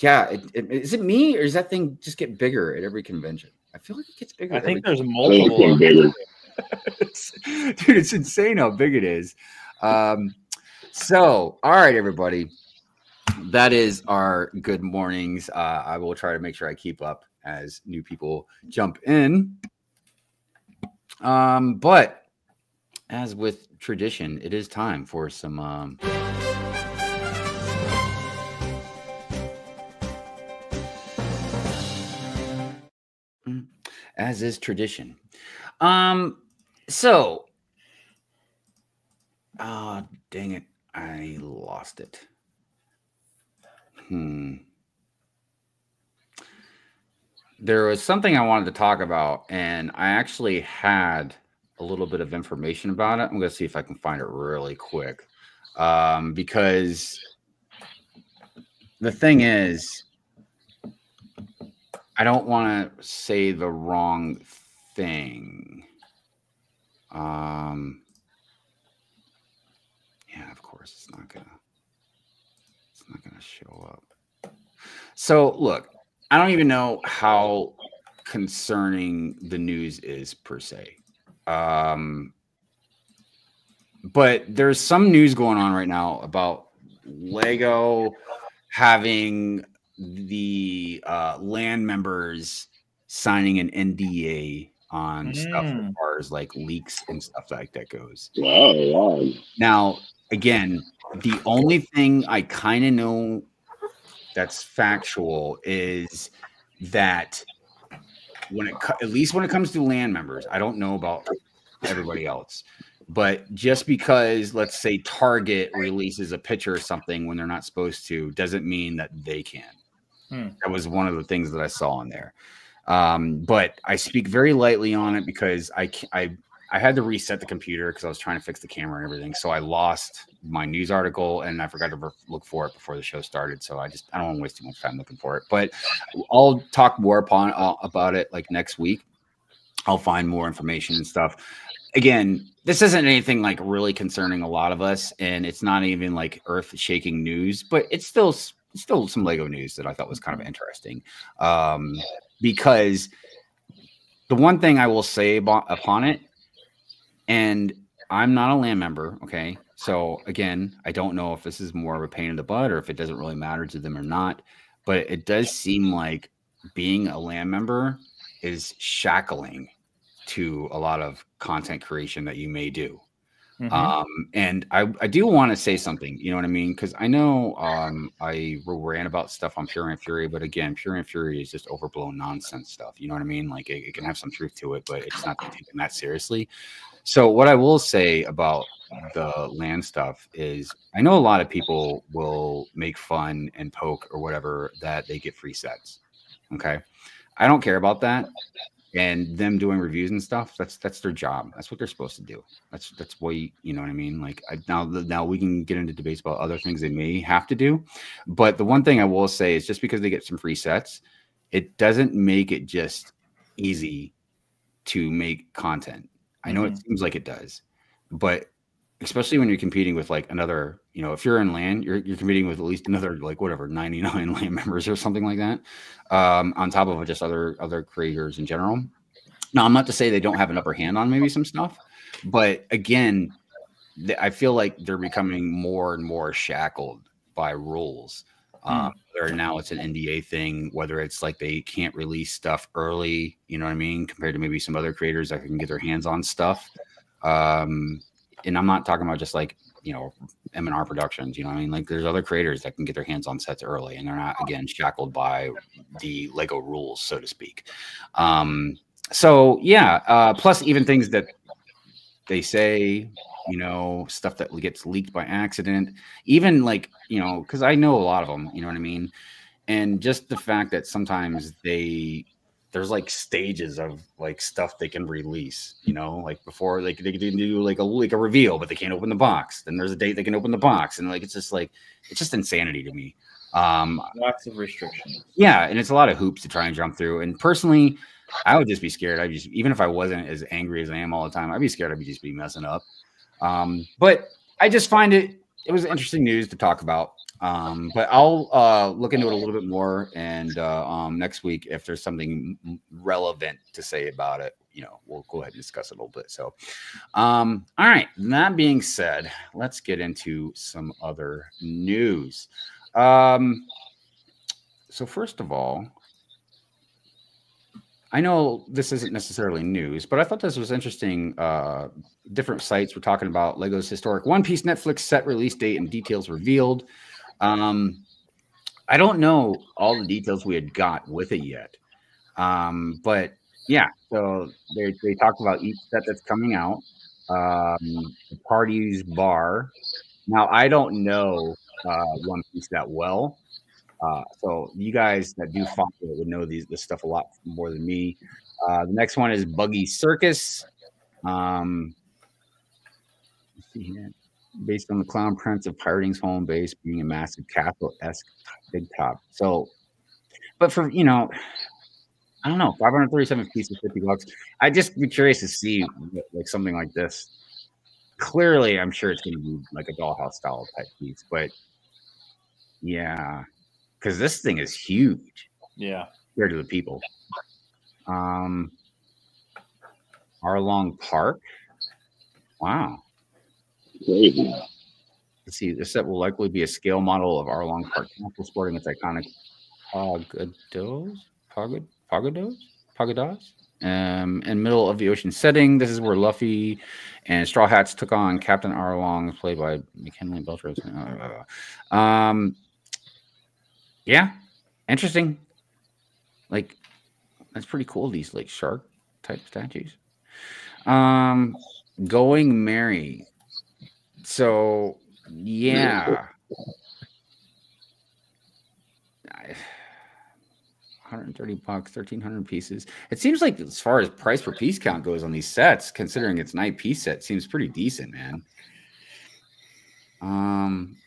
Yeah, is it me or does that thing just get bigger at every convention? I feel like it gets bigger. I think there's multiple. Dude, it's insane how big it is. So, all right, everybody. That is our good mornings. I will try to make sure I keep up as new people jump in. But as with tradition, it is time for some as is tradition. So dang it, I lost it. There was something I wanted to talk about, and I actually had a little bit of information about it. I'm going to see if I can find it really quick. Because the thing is, I don't want to say the wrong thing. Yeah, of course, it's not gonna show up. So look, I don't even know how concerning the news is per se. But there's some news going on right now about Lego having the land members signing an NDA on stuff as far as like leaks and stuff like that goes. Wow. Now, again, the only thing I kind of know that's factual is that at least when it comes to land members, I don't know about everybody else, but just because, let's say, Target releases a picture or something when they're not supposed to, doesn't mean that they can. That was one of the things that I saw in there. But I speak very lightly on it because I had to reset the computer because I was trying to fix the camera and everything. So I lost my news article and I forgot to look for it before the show started. So I don't want to waste too much time looking for it. But I'll talk more about it like next week. I'll find more information and stuff. Again, this isn't anything like really concerning a lot of us, and it's not even like earth-shaking news, but it's still some Lego news that I thought was kind of interesting. Because the one thing I will say upon it, and I'm not a land member, okay? So again, I don't know if this is more of a pain in the butt or if it doesn't really matter to them or not, but it does seem like being a land member is shackling to a lot of content creation that you may do. And I do want to say something, you know what I mean? Because I know I ran about stuff on Pure and Fury, but again, Pure and Fury is just overblown nonsense stuff. You know what I mean? Like it can have some truth to it, but it's not taken that seriously. So what I will say about the land stuff is I know a lot of people will make fun and poke or whatever that they get free sets. Okay. I don't care about that. And them doing reviews and stuff, that's their job. That's what they're supposed to do. That's what you know what I mean? Like now we can get into debates about other things they may have to do. But the one thing I will say is just because they get some free sets, it doesn't make it just easy to make content. I know it seems like it does, but especially when you're competing with like another, you know, if you're in land, you're competing with at least another like whatever 99 land members or something like that, on top of just other creators in general. Now, I'm not to say they don't have an upper hand on maybe some stuff, but again, I feel like they're becoming more and more shackled by rules. Whether now it's an NDA thing, whether it's like they can't release stuff early, you know what I mean, compared to maybe some other creators that can get their hands on stuff. And I'm not talking about just like, you know, M&R Productions, you know what I mean? Like there's other creators that can get their hands on sets early and they're not, again, shackled by the Lego rules, so to speak. So yeah, plus even things that they say, you know, stuff that gets leaked by accident, even like, you know, because I know a lot of them, you know what I mean? And just the fact that sometimes there's like stages of like stuff they can release, you know, like before like they can do like a reveal, but they can't open the box. Then there's a date they can open the box. And like, it's just insanity to me. Lots of restrictions. Yeah. And it's a lot of hoops to try and jump through. And personally, I would just be scared. Even if I wasn't as angry as I am all the time, I'd be scared I'd just be messing up. But I just find it was interesting news to talk about. But I'll look into it a little bit more, and next week, if there's something relevant to say about it, you know, we'll go ahead and discuss it a little bit. So, all right. That being said, let's get into some other news. So first of all, I know this isn't necessarily news, but I thought this was interesting. Different sites were talking about Lego's historic One Piece Netflix set release date and details revealed. I don't know all the details we had got with it yet. But yeah, so they talked about each set that's coming out. The party's bar. Now, I don't know One Piece that well. So you guys that do follow it would know this stuff a lot more than me. The next one is Buggy Circus. Let's see here. Based on the Clown Prince of Pirating's home base being a massive castle-esque big top. So, but for, you know, I don't know, 537 pieces, $50. I'd just be curious to see like something like this. Clearly, I'm sure it's going to be like a dollhouse style type piece, but yeah, because this thing is huge. Yeah, compared to the people. Arlong Park. Wow. Crazy. Let's see. This set will likely be a scale model of Arlong Park Castle, sporting its iconic pagodas, in middle of the ocean setting. This is where Luffy and Straw Hats took on Captain Arlong, played by McKinley Belcher. Yeah, interesting. Like, that's pretty cool. These like shark type statues. Going Merry. So yeah. 130 bucks, 1,300 pieces. It seems like as far as price per piece count goes on these sets, considering it's 9-piece set, seems pretty decent, man.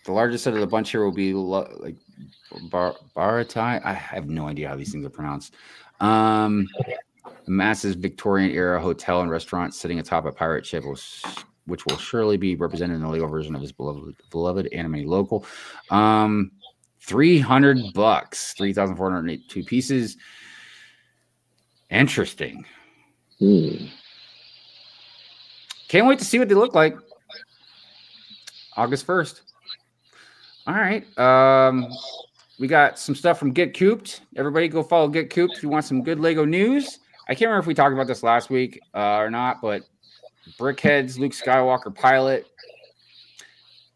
The largest set of the bunch here will be like Baratai. I have no idea how these things are pronounced. A massive Victorian era hotel and restaurant sitting atop a pirate ship, which will surely be represented in the Lego version of his beloved anime local. 300 bucks, 3,482 pieces. Interesting. Can't wait to see what they look like. August 1st. All right. We got some stuff from Get Cooped. Everybody go follow Get Cooped if you want some good Lego news. I can't remember if we talked about this last week or not, but Brickhead's Luke Skywalker pilot.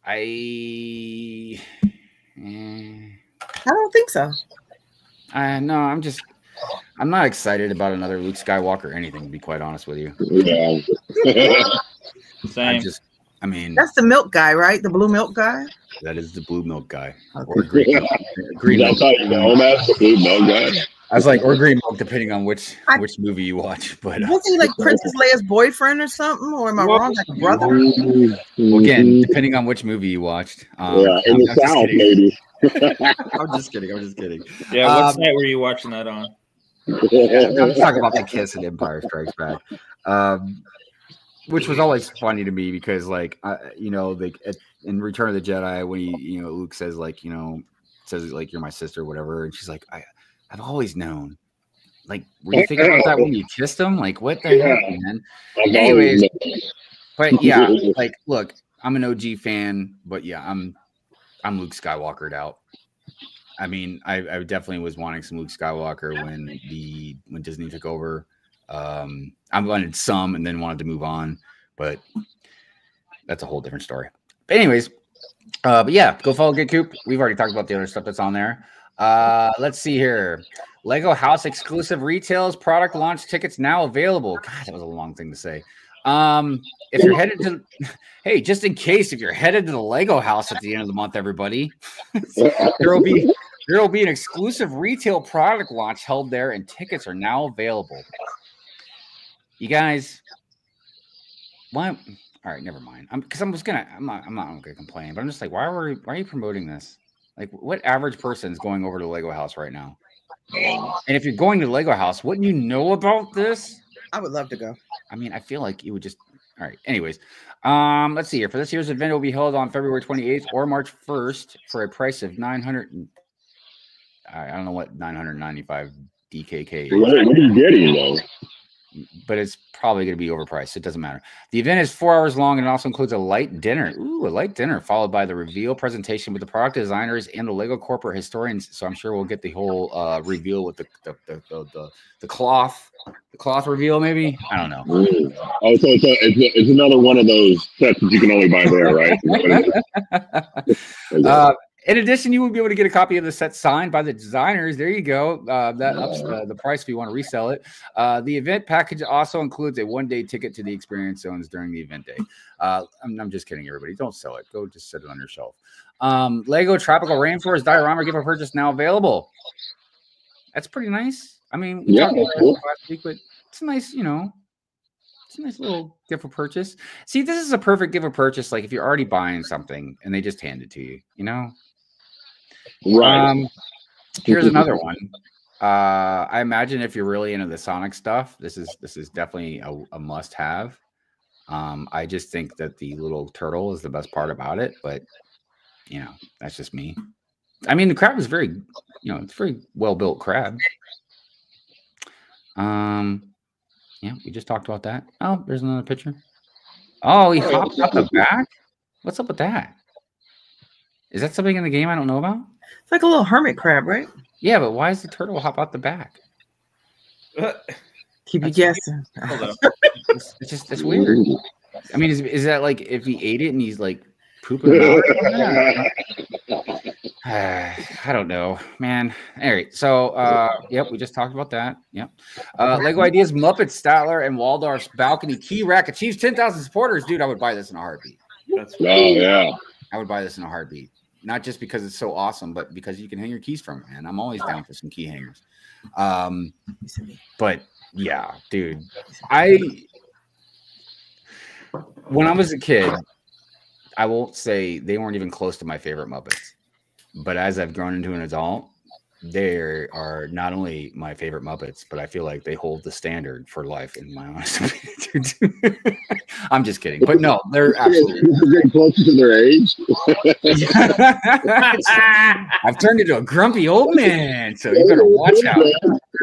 I don't think so. No, I'm not excited about another Luke Skywalker or anything, to be quite honest with you. Yeah. Same. I mean, that's the milk guy, right? The blue milk guy. That is the blue milk guy. Okay. Or green milk. That's the blue milk guy. I was like, or green milk, depending on which movie you watch. But wasn't he like Princess Leia's boyfriend or something? Or am I wrong? Like a brother? Well, again, depending on which movie you watched. Yeah, in the South, maybe. I'm just kidding. Yeah, what site were you watching that on? I'm talking about The Kiss and Empire Strikes Back, which was always funny to me because, like, you know, like in Return of the Jedi, when Luke says like, you're my sister, or whatever, and she's like, I've always known. Like, were you thinking about that when you kissed him? Like, what the heck, man? Anyways, but yeah, like, look, I'm an OG fan, but yeah, I'm Luke Skywalkered out. I mean, I definitely was wanting some Luke Skywalker when Disney took over. I wanted some and then wanted to move on, but that's a whole different story. But anyways, but yeah, go follow Get Coop. We've already talked about the other stuff that's on there. Let's see here. Lego House exclusive retails product launch tickets now available. God, that was a long thing to say. If you're headed to, hey, just in case, if you're headed to the Lego House at the end of the month, everybody, there will be an exclusive retail product launch held there, and tickets are now available. You guys, why? All right, never mind. I'm not gonna complain, but I'm just like, why are you promoting this? Like, what average person is going over to the Lego House right now? And if you're going to the Lego House, wouldn't you know about this? I would love to go. I mean, I feel like you would just. All right. Anyways, let's see here. For this year's event, it will be held on February 28th or March 1st for a price of $900. I don't know what 995 DKK is. What are you getting though? but it's probably going to be overpriced. It doesn't matter. The event is 4 hours long and it also includes a light dinner. Ooh, a light dinner followed by the reveal presentation with the product designers and the Lego corporate historians. So I'm sure we'll get the whole reveal with the cloth reveal. Maybe, I don't know. Oh, so it's another one of those sets that you can only buy there, right? In addition, you will be able to get a copy of the set signed by the designers. There you go. That ups the price if you want to resell it. The event package also includes a 1-day ticket to the experience zones during the event day. I'm just kidding, everybody. Don't sell it. Go just set it on your shelf. Lego Tropical Rainforest Diorama gift purchase now available. That's pretty nice. I mean, we talked about it last week, but it's a nice, it's a nice little gift for purchase. See, this is a perfect gift for purchase. Like if you're already buying something and they just hand it to you, Right. Here's another one. I imagine if you're really into the Sonic stuff, this is definitely a must-have. I just think that the little turtle is the best part about it, but that's just me. I mean, the crab is very, it's a very well-built crab. Yeah, we just talked about that. Oh, there's another picture. Oh, he hopped up the back. What's up with that? Is that something in the game I don't know about? It's like a little hermit crab, right? Yeah, but why does the turtle hop out the back? Keep you guessing. It's weird. I mean, is that like if he ate it and he's like pooping it out? I don't know, man. All right, so yep, we just talked about that. Yep. Lego Ideas Muppet Statler and Waldorf's balcony key rack achieves 10,000 supporters. Dude, I would buy this in a heartbeat. Yeah. I would buy this in a heartbeat. Not just because it's so awesome, but because you can hang your keys from it, man. I'm always down for some key hangers. But yeah, dude, when I was a kid, I won't say they weren't even close to my favorite Muppets. But as I've grown into an adult, they are not only my favorite Muppets, but I feel like they hold the standard for life in my honest opinion. I'm just kidding. But no, they're absolutely getting closer to their age. I've turned into a grumpy old man, so you better watch out.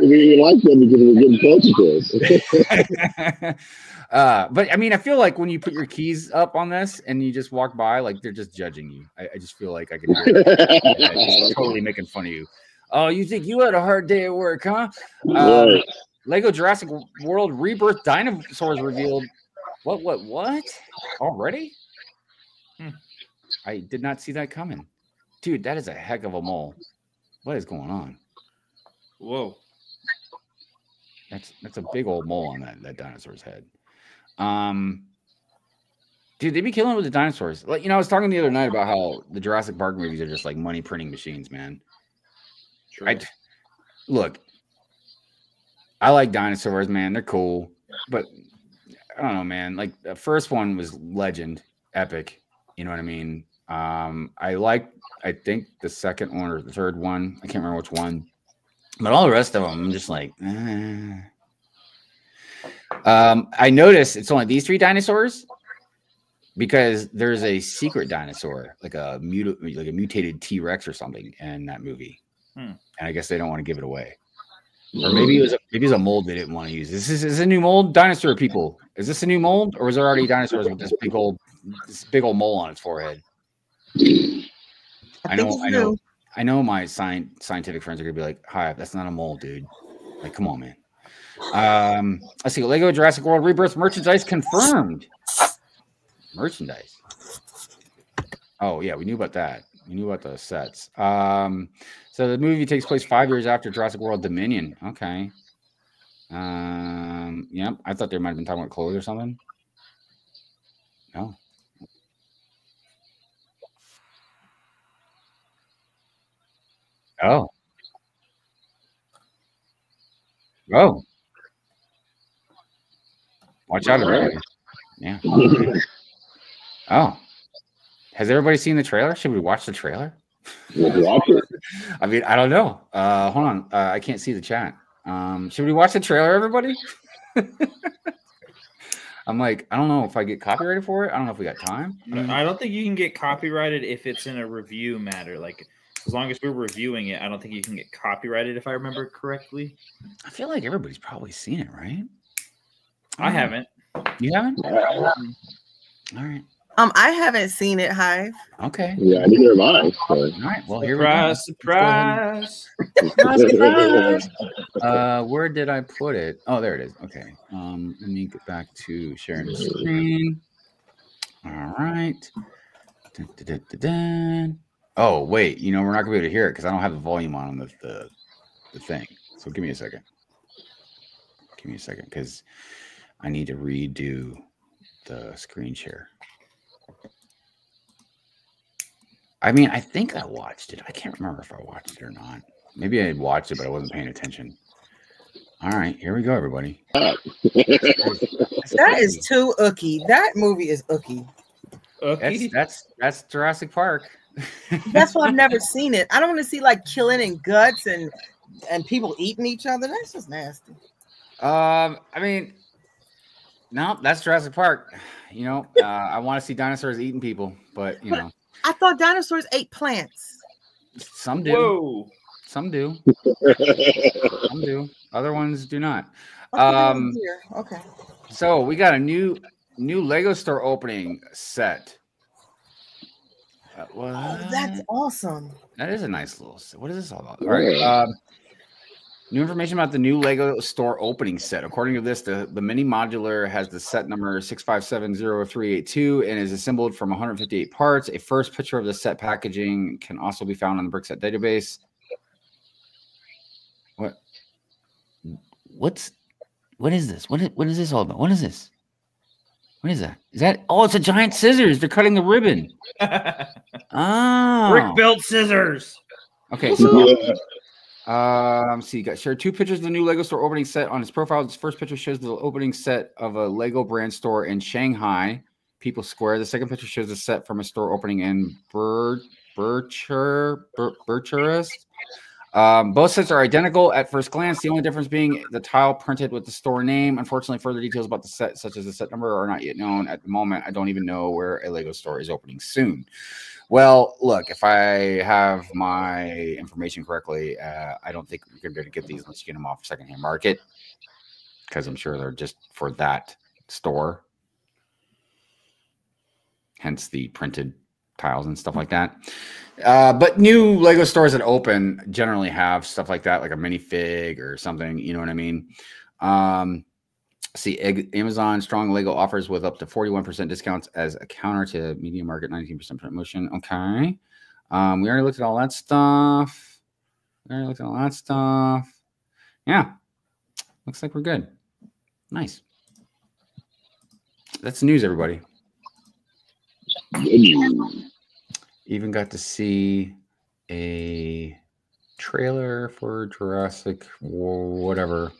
We like them because we're getting closer to us. But I mean, I feel like when you put your keys up on this and you just walk by, like they're just judging you. I just feel like I can hear it. Just totally making fun of you. Oh, you think you had a hard day at work, huh? Right. Lego Jurassic World Rebirth dinosaurs revealed. What? Already? I did not see that coming. Dude, that is a heck of a mole. What is going on? Whoa. That's a big old mole on that dinosaur's head. Dude, they be killing with the dinosaurs. Like, I was talking the other night about how the Jurassic Park movies are just like money printing machines, man. Sure. Look, I like dinosaurs, man. They're cool, but I don't know, man. Like the first one was legend, epic. You know what I mean? I think the second one or the third one. I can't remember which one. But all the rest of them, I'm just like, I noticed it's only these 3 dinosaurs because there's a secret dinosaur, like a mutated T-Rex or something in that movie. And I guess they don't want to give it away. Or maybe it was a mold they didn't want to use. Is this a new mold? Dinosaur people. Is this a new mold? Or was there already dinosaurs with this big old mole on its forehead? I know my scientific friends are gonna be like, "Hi, that's not a mole, dude." Like, come on, man. Let's see. Lego Jurassic World Rebirth merchandise confirmed. Merchandise. Oh yeah, we knew about that. We knew about the sets. So the movie takes place 5 years after Jurassic World Dominion. Okay. Yep. I thought they might have been talking about clothes or something. No. Oh. Watch out, everybody. Yeah. Oh. Has everybody seen the trailer? Should we watch the trailer? I mean, I don't know. Hold on. I can't see the chat. Should we watch the trailer, everybody? I'm like, I don't know if I get copyrighted for it. I don't know if we got time. I don't think you can get copyrighted if it's in a review matter. Like, as long as we're reviewing it, I don't think you can get copyrighted if I remember correctly. I feel like everybody's probably seen it, right? I haven't. You haven't? All right. I haven't seen it, Hive. Okay. Yeah, neither have I. So. All right. Well, here we go. Surprise. Surprise. Where did I put it? Oh, there it is. Okay. Let me get back to sharing the screen. All right. Dun, dun, dun, dun, dun. Oh, wait. You know, we're not gonna be able to hear it because I don't have the volume on the thing. So give me a second. Give me a second because I need to redo the screen share. I mean, I think I watched it. I can't remember if I watched it or not. Maybe I had watched it, but I wasn't paying attention. All right, here we go, everybody. That is too ooky. That movie is ooky. That's Jurassic Park. That's why I've never seen it. I don't want to see like killing and guts and people eating each other. That's just nasty. I mean, no, that's Jurassic Park. You know, I want to see dinosaurs eating people, but you know. I thought dinosaurs ate plants. Some do. Whoa. Some do. Some do. Other ones do not. Okay. So we got a new Lego store opening set. Oh, that's awesome. That is a nice little set. What is this all about? All right. New information about the new Lego store opening set. According to this, the mini modular has the set number 6570382 and is assembled from 158 parts. A first picture of the set packaging can also be found on the Brickset database. What is this? What is this all about? What is this? What is that? Is that? Oh, it's a giant scissors. They're cutting the ribbon. Oh, Brick built scissors. Okay, so see, you got shared 2 pictures of the new Lego store opening set on his profile. This first picture shows the opening set of a Lego brand store in Shanghai, People Square. The second picture shows a set from a store opening in Bucharest. Both sets are identical at first glance, the only difference being the tile printed with the store name. Unfortunately, further details about the set, such as the set number, are not yet known at the moment. I don't even know where a Lego store is opening soon. Well, look, if I have my information correctly, I don't think you're going to get these unless you get them off secondhand market, because I'm sure they're just for that store. Hence the printed tiles and stuff like that. But new Lego stores that open generally have stuff like that, like a minifig or something. You know what I mean? See, Amazon strong Lego offers with up to 41% discounts as a counter to Media Market 19% promotion. Okay. We already looked at all that stuff. Yeah. Looks like we're good. Nice. That's news, everybody. Even got to see a trailer for Jurassic whatever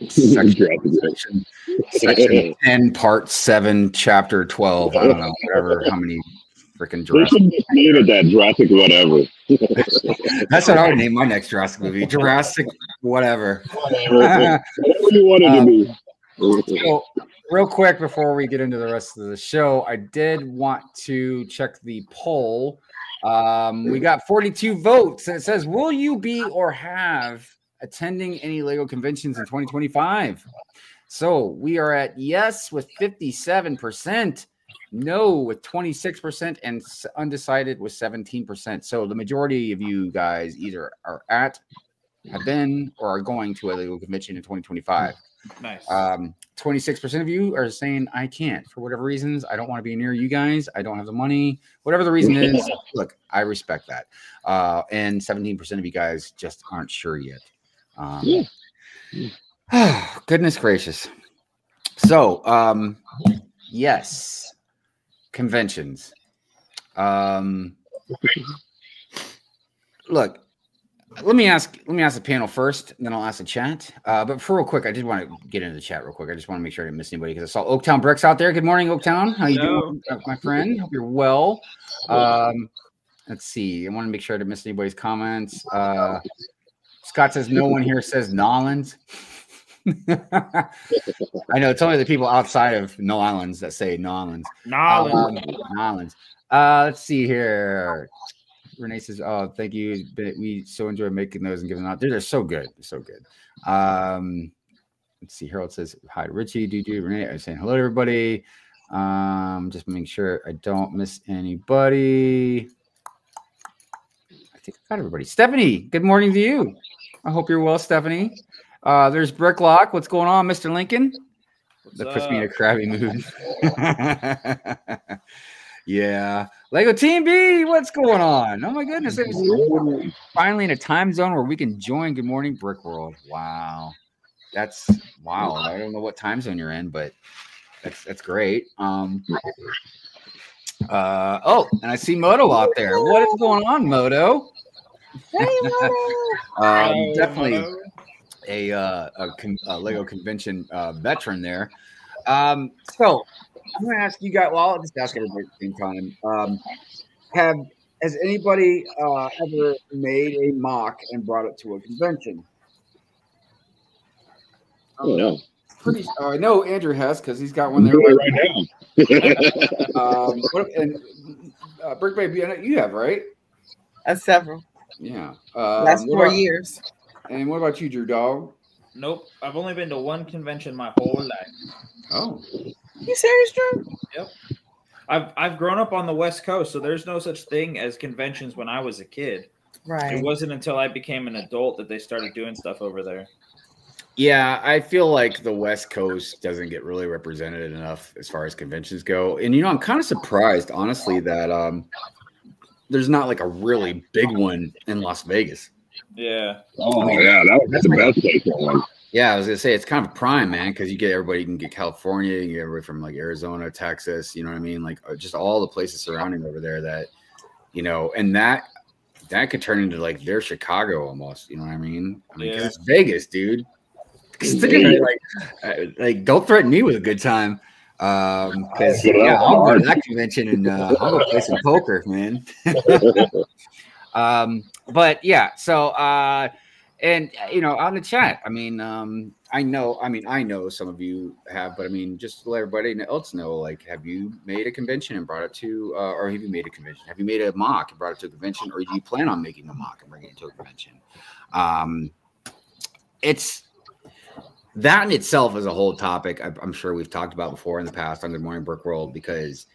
section 10 part 7 chapter 12. I don't know, whatever, how many freaking Jurassic. They should name it that Jurassic whatever. That's what I would name my next Jurassic movie. Jurassic whatever. Whatever you want it to be. So, real quick before we get into the rest of the show, I did want to check the poll. We got 42 votes, and it says, will you be or have attending any Lego conventions in 2025? So we are at yes with 57%, no with 26%, and undecided with 17%. So the majority of you guys either are at, have been, or are going to a Lego convention in 2025. Nice. 26% of you are saying I can't for whatever reasons. I don't want to be near you guys. I don't have the money. Whatever the reason is, look, I respect that. And 17% of you guys just aren't sure yet. Goodness gracious. So, yes, conventions. Look. Let me ask the panel first, and then I'll ask the chat. But for real quick, I did want to get into the chat real quick. I just want to make sure I didn't miss anybody because I saw Oaktown Bricks out there. Good morning, Oaktown. How you doing, my friend? Hope you're well. Let's see. I want to make sure I didn't miss anybody's comments. Scott says no one here says Nolans. I know it's only the people outside of Nolans that say Nolans. Nolans. Let's see here. Renee says, "Oh, thank you. We so enjoy making those and giving them out. They're so good. They're so good." let's see. Harold says hi to Richie. Renee. I'm saying hello to everybody. Just making sure I don't miss anybody. I think I got everybody. Stephanie, good morning to you. I hope you're well, Stephanie. There's Bricklock. What's going on, Mr. Lincoln? That puts me in a crabby mood. Yeah. Lego Team B, what's going on? Oh my goodness. It was finally in a time zone where we can join Good Morning Brick World. Wow. That's wow. I don't know what time zone you're in, but that's great. Oh, and I see Moto out there. What is going on, Moto? Hey, Moto. Definitely a Lego convention veteran there. So I'm going to ask you guys. Well, I'll just ask everybody at the same time. Has anybody ever made a mock and brought it to a convention? Oh no. I know Andrew has because he's got one there right now. Brick Babe, you have, right? Several. Yeah. Last 4 years. And what about you, Drewdawg? Nope. I've only been to one convention my whole life. Oh. You serious, Drew? Yep. I've grown up on the West Coast, so there's no such thing as conventions when I was a kid. Right. It wasn't until I became an adult that they started doing stuff over there. Yeah, I feel like the West Coast doesn't get really represented enough as far as conventions go. And, I'm kind of surprised, honestly, that there's not like a really big one in Las Vegas. Yeah. Oh, yeah. That's the best place for one. Yeah, I was going to say, it's kind of prime, man, because you get everybody. You can get California, you can get everybody from like Arizona, Texas, you know what I mean? Like just all the places surrounding over there that, and that could turn into like their Chicago almost, you know what I mean? I mean, because it's Vegas, dude. Like, don't threaten me with a good time. Because I'll go to that convention and I'll go play some poker, man. But yeah, so and on the chat, I mean, I know some of you have, but I mean, just to let everybody else know, like, have you made a convention and brought it to, or have you made a convention? Have you made a mock and brought it to a convention, or do you plan on making a mock and bringing it to a convention? It's that in itself is a whole topic I'm sure we've talked about before in the past on Good Morning Brick World, because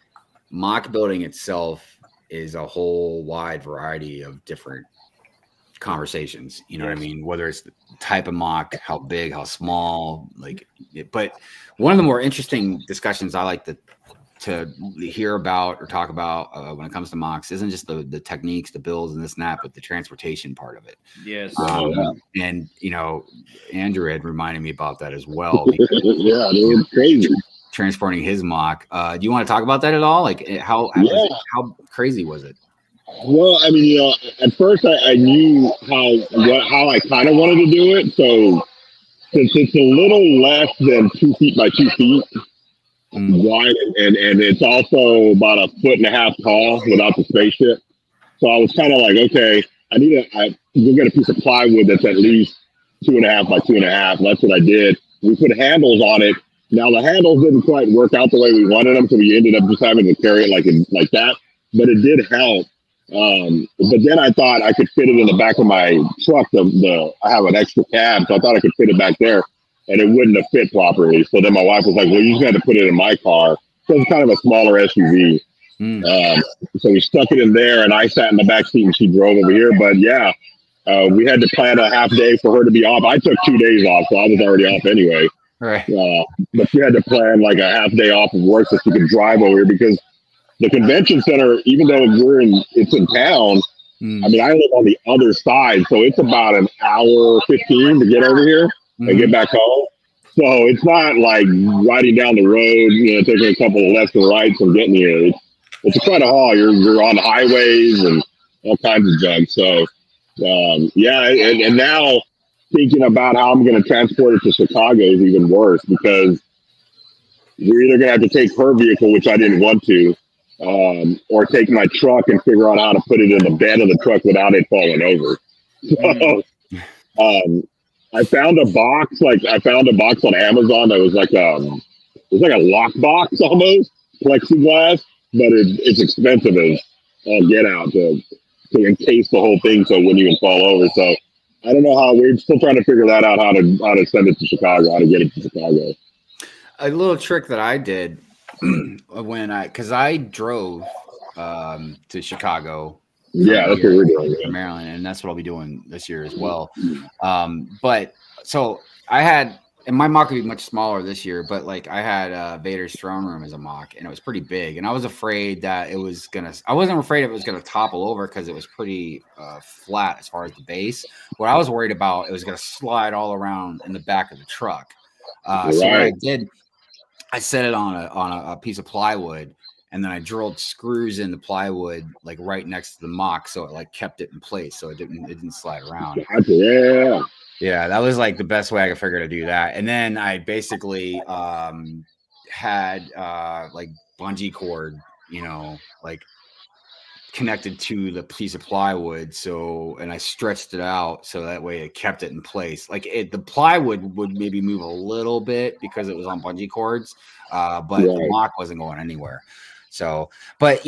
mock building itself is a whole wide variety of different conversations. You know what I mean? Whether it's the type of mock, how big, how small, but one of the more interesting discussions I like to hear about or talk about when it comes to mocks isn't just the techniques, the builds and this and that, but the transportation part of it. Yes. And Andrew had reminded me about that as well. Yeah, dude, crazy. Transporting his mock. Do you want to talk about that at all? Like how crazy was it? Well, I mean, at first I knew how I kind of wanted to do it. So since it's a little less than 2 feet by 2 feet wide, and it's also about 1.5 feet tall without the spaceship. So I was kind of like, okay, we'll get a piece of plywood that's at least 2.5 by 2.5. That's what I did. We put handles on it. Now the handles didn't quite work out the way we wanted them, so we ended up just having to carry it like that. But it did help. But then I thought I could fit it in the back of my truck. I have an extra cab, so I thought I could fit it back there, and it wouldn't have fit properly. So then my wife was like, "Well, you just got to put it in my car." So it's kind of a smaller SUV. So we stuck it in there, and I sat in the back seat, and she drove over here. But yeah, we had to plan a half day for her to be off. I took 2 days off, so I was already off anyway. Right. But she had to plan like a half day off of work so she could drive over here, because the convention center, even though it's in town, I mean, I live on the other side, so it's about 1:15 to get over here and get back home. So it's not like riding down the road, taking a couple of lefts and rights and getting here. It's quite a haul. You're on highways and all kinds of junk. So and now thinking about how I'm going to transport it to Chicago is even worse, because we're either going to have to take her vehicle, which I didn't want to, or take my truck and figure out how to put it in the bed of the truck without it falling over. So, I found a box on Amazon that was like a lockbox almost, plexiglass, but it's expensive as get out to encase the whole thing so it wouldn't even fall over. So I don't know how. We're still trying to figure that out. How to send it to Chicago. How to get it to Chicago. A little trick that I did because I drove to Chicago. Yeah, that's what we're doing. Yeah. Maryland, and that's what I'll be doing this year as well. But so I had, and my mock would be much smaller this year, but like I had Vader's throne room as a mock, and it was pretty big, and I was afraid that it was I wasn't afraid it was gonna topple over because it was pretty flat as far as the base. What I was worried about, it was gonna slide all around in the back of the truck. So what I did, I set it on a piece of plywood, and then I drilled screws in the plywood like right next to the mock, so it like kept it in place, so it didn't slide around. Yeah, that was like the best way I could figure to do that. And then I basically had like bungee cord, like connected to the piece of plywood. So, and I stretched it out so that way it kept it in place. Like the plywood would maybe move a little bit because it was on bungee cords, but the mock wasn't going anywhere. So, but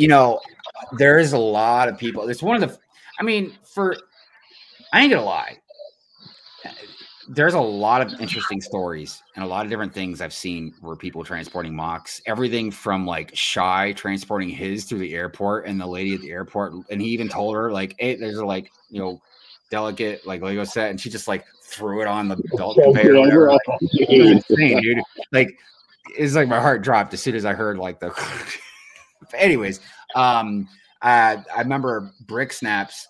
there is a lot of people. It's one of the, I ain't gonna lie. There's a lot of interesting stories and a lot of different things I've seen where people transporting mocks, everything from like Shy transporting his through the airport, and the lady at the airport, and he even told her like, hey, there's a like, delicate like Lego set, and she just like threw it on the belt conveyor. Like, it was insane, dude. Like, it's like my heart dropped as soon as I heard like the anyways. I remember Brick Snaps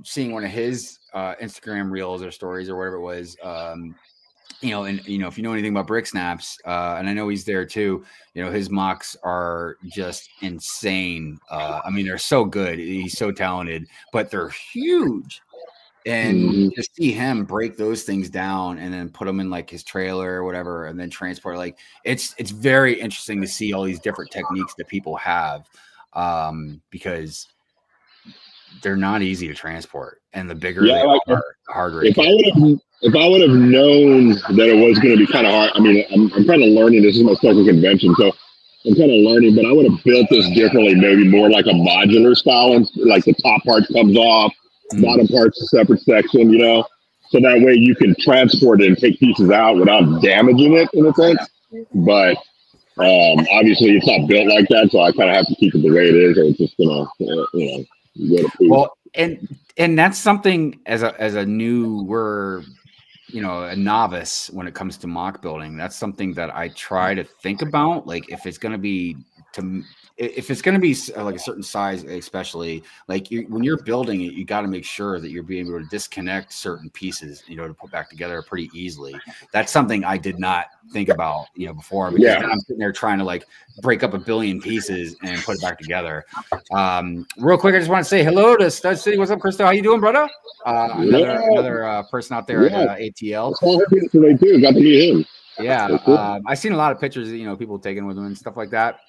seeing one of his Instagram reels or stories or whatever it was, and if you know anything about Brick Snaps, and I know he's there too, his mocks are just insane. They're so good. He's so talented, but they're huge. And to see him break those things down and then put them in like his trailer or whatever, and then transport, like it's very interesting to see all these different techniques that people have, because they're not easy to transport, and the bigger they are, the harder. If I would have known that it was going to be kind of hard, I'm kind of learning. This is my second convention, so I'm kind of learning. But I would have built this differently, maybe more like a modular style, and like the top part comes off, bottom part's a separate section, so that way you can transport it and take pieces out without damaging it in a sense. But obviously, it's not built like that, so I kind of have to keep it the way it is, or it's just gonna, well, and that's something as a newer, a novice when it comes to mock building. That's something that I try to think about. Like if it's going to be like a certain size, especially like when you're building it, you got to make sure that you're being able to disconnect certain pieces, to put back together pretty easily. That's something I did not think about, before, because I'm sitting there trying to like break up a billion pieces and put it back together. Real quick, I just want to say hello to Stud City. What's up, Crystal? How you doing, brother? Another person out there at ATL. Today too. Got to meet him. Yeah, I've seen a lot of pictures, people taking with them and stuff like that.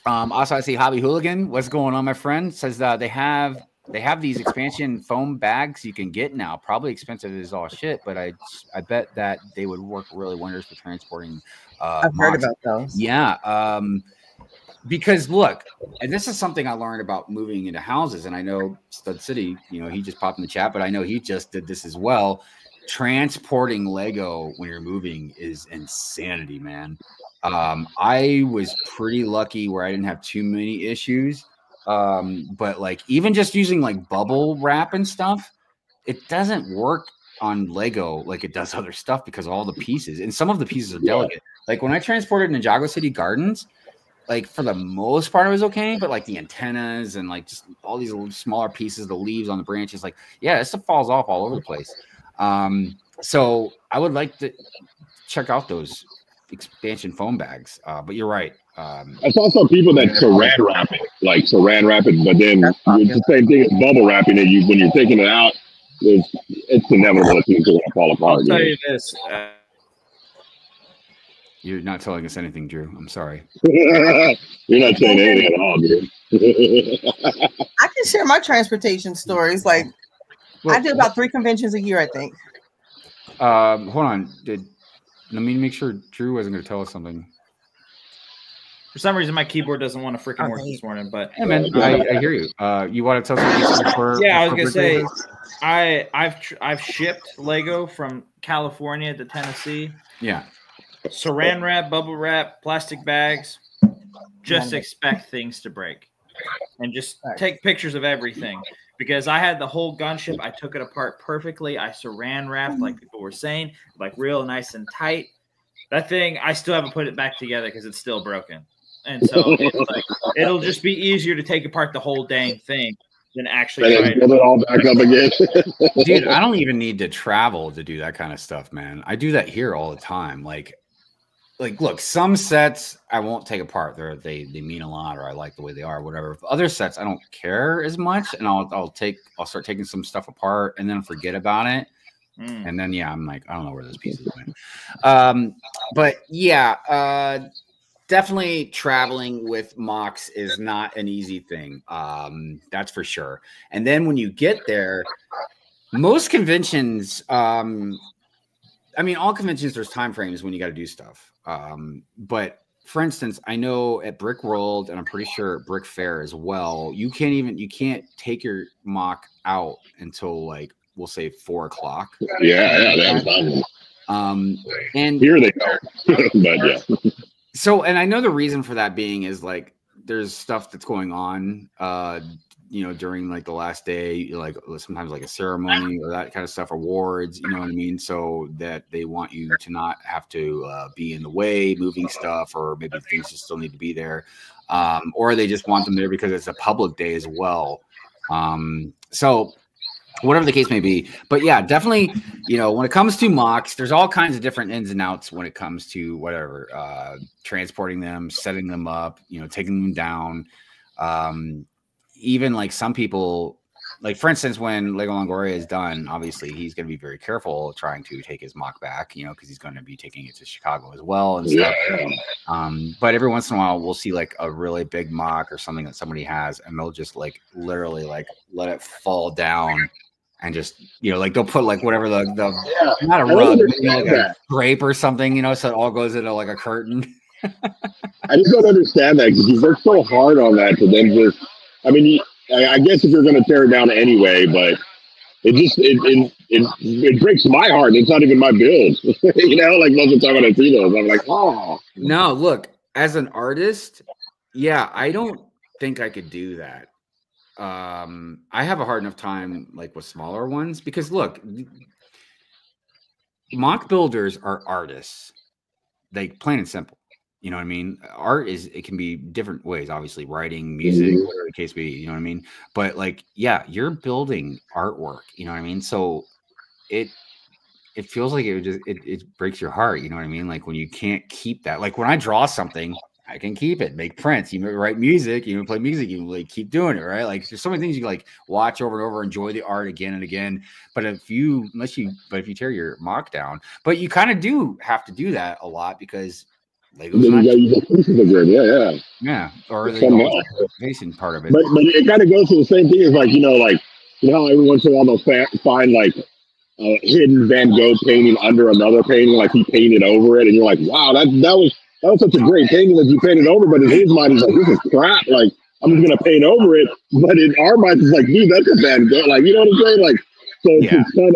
Also, I see Hobby Hooligan. What's going on, my friend? Says they have these expansion foam bags you can get now. Probably expensive as all shit, but I bet that they would work really wonders for transporting. I've heard about those. Yeah, because look, and this is something I learned about moving into houses, and I know Stud City, he just popped in the chat, but I know he just did this as well. Transporting Lego when you're moving is insanity, man. I was pretty lucky where I didn't have too many issues. But like even just using like bubble wrap and stuff, it doesn't work on Lego like it does other stuff because of all the pieces, and some of the pieces are delicate. Like when I transported Ninjago City Gardens, like for the most part it was okay, but like the antennas and like just all these little smaller pieces, the leaves on the branches, like this stuff falls off all over the place. So I would like to check out those expansion foam bags, but you're right. I saw some people that saran wrap it, but then it's the same thing as bubble wrapping it. When you're taking it out, it's inevitable that things are going to fall apart. I'll tell you this. You're not telling us anything, Drew. I'm sorry. You're not saying anything at all, dude. I can share my transportation stories. Like, I do about 3 conventions a year, I think. Hold on. Let me make sure Drew wasn't going to tell us something. For some reason, my keyboard doesn't want to freaking work this morning. But hey, man, I hear you. You want to tell something for? Yeah, I was gonna say, Brick I've shipped Lego from California to Tennessee. Yeah. Saran wrap, bubble wrap, plastic bags. Just expect things to break, and just take pictures of everything. Because I had the whole gunship, I took it apart perfectly. I saran wrapped, like people were saying, like real nice and tight. That thing, I still haven't put it back together because it's still broken. And so it's like, it'll just be easier to take apart the whole dang thing than actually try to build it all back up again. Dude, I don't even need to travel to do that kind of stuff, man. I do that here all the time. Like look, some sets I won't take apart. They mean a lot, or I like the way they are, whatever. Other sets I don't care as much, and I'll start taking some stuff apart and then forget about it. And then I'm like, I don't know where those pieces went. But yeah, definitely traveling with mocks is not an easy thing. That's for sure. And then when you get there, most conventions, I mean, all conventions, there's time frames when you got to do stuff. But for instance, I know at Brick World, and I'm pretty sure at Brick Fair as well, you can't take your mock out until like, we'll say 4 o'clock. Yeah, that's fine. And here they go. But yeah. So, and I know the reason for that being is like, there's stuff that's going on, during like the last day, like sometimes like a ceremony or that kind of stuff, awards, you know what I mean? So that they want you to not have to be in the way, moving stuff, or maybe things just still need to be there. Or they just want them there because it's a public day as well. So whatever the case may be, but yeah, definitely, when it comes to mocks, there's all kinds of different ins and outs when it comes to whatever, transporting them, setting them up, taking them down. Even like some people, like for instance, when LegoLongoria is done, obviously he's going to be very careful trying to take his mock back, because he's going to be taking it to Chicago as well and stuff. But every once in a while, we'll see like a really big mock or something that somebody has, and they'll just like literally like let it fall down. And just, like they'll put like whatever the not a rug, like a drape or something, so it all goes into like a curtain. I just don't understand that, because you work so hard on that to then just, I mean, I guess if you're going to tear it down anyway, but it breaks my heart. It's not even my build, like most of the time when I see those, I'm like, oh. No, look, as an artist, yeah, I don't think I could do that. I have a hard enough time like with smaller ones, because look, mock builders are artists, like plain and simple. You know what I mean? Art it can be different ways, obviously, writing, music, whatever the case be, you know what I mean? But like, yeah, you're building artwork, you know what I mean? So it feels like it breaks your heart, you know what I mean? Like when you can't keep that, like when I draw something, I can keep it, make prints, you write music, you play music, you like keep doing it, right? Like there's so many things you like watch over and over, enjoy the art again and again. But if you tear your mock down, but you kind of do have to do that a lot, because Lego's not, yeah, or the facing part of it. But it kind of goes to the same thing as like, how every once in a while they'll find like a hidden Van Gogh painting under another painting, like he painted over it, and you're like, wow, that was such a great painting that you painted over, but in his mind, he's like, this is crap. Like, I'm just going to paint over it. But in our minds, it's like, dude, that's a Van Gogh. Like, you know what I'm saying? Like, so it's kind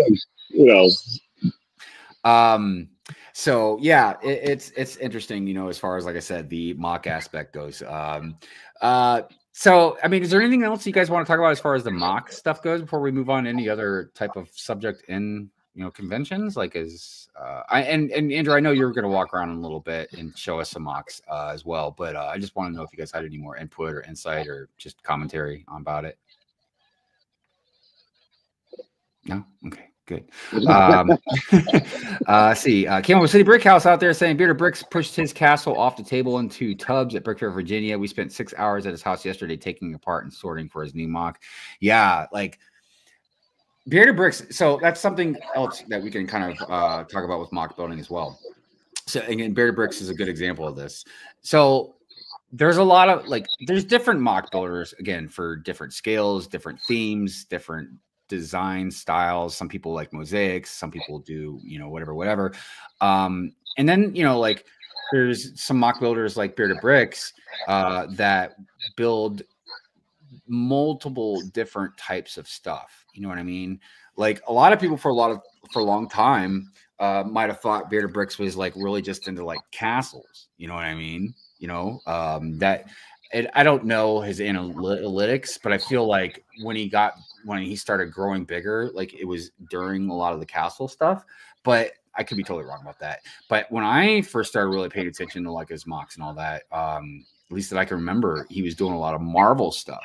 of, So, yeah, it's interesting, as far as, like I said, the mock aspect goes. So, I mean, is there anything else you guys want to talk about as far as the mock stuff goes before we move on to any other type of subject in, conventions? Like, and Andrew, I know you're going to walk around in a little bit and show us some mocks as well, but I just want to know if you guys had any more input or insight or just commentary about it. No? Okay, good. See, came up with City Brick House out there saying Bearded Bricks pushed his castle off the table into tubs at Brick Fair, Virginia. We spent 6 hours at his house yesterday taking apart and sorting for his new mock. Yeah, like Bearded Bricks. So that's something else that we can kind of talk about with mock building as well. So again, Bearded Bricks is a good example of this. So there's a lot of there's different mock builders, again, for different scales, different themes, different design styles. Some people like mosaics, some people do, whatever. And then, there's some mock builders like Bearded Bricks that build multiple different types of stuff. You know what I mean? Like a lot of people for a long time might have thought Bearded Bricks was like really just into like castles. You know what I mean? You know, I don't know his analytics, but I feel like when he started growing bigger, like it was during a lot of the castle stuff, but I could be totally wrong about that. But when I first started really paying attention to like his mocks and all that, at least that I can remember, he was doing a lot of Marvel stuff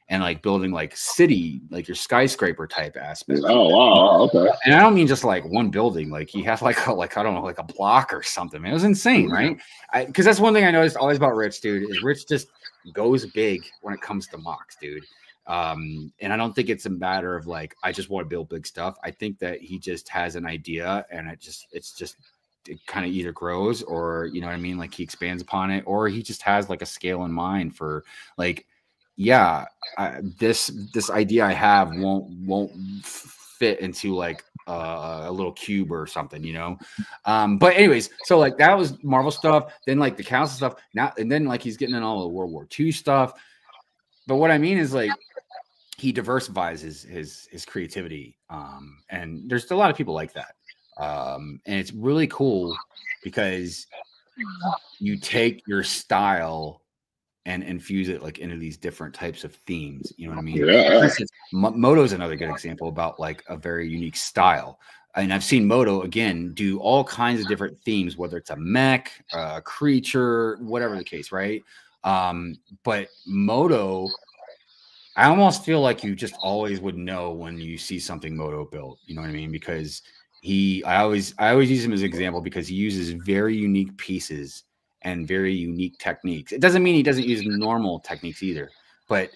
and like building like city, like your skyscraper type aspect. Oh, wow. Okay. And I don't mean just like one building. Like he has like I don't know, like a block or something. Man, it was insane, right? Because that's one thing I noticed always about Rich, dude, is Rich just goes big when it comes to mocks, dude. And I don't think it's a matter of like I just want to build big stuff. I think that he just has an idea and it kind of either grows or, you know what I mean, like he expands upon it, or he just has like a scale in mind for like, yeah, this idea I have won't fit into like a little cube or something, you know. But anyways, so like that was Marvel stuff, then like the council stuff now, and then like he's getting in all the World War II stuff. But what I mean is like he diversifies his creativity, and there's a lot of people like that, and it's really cool because you take your style and infuse it like into these different types of themes. You know what I mean? Yeah. For instance, Moto is another good example about like a very unique style. And I've seen Moto again do all kinds of different themes, whether it's a mech, a creature, whatever the case, right? But Moto, I almost feel like you just always would know when you see something Moto built. You know what I mean? Because I always use him as an example because he uses very unique pieces and very unique techniques. It doesn't mean he doesn't use normal techniques either. But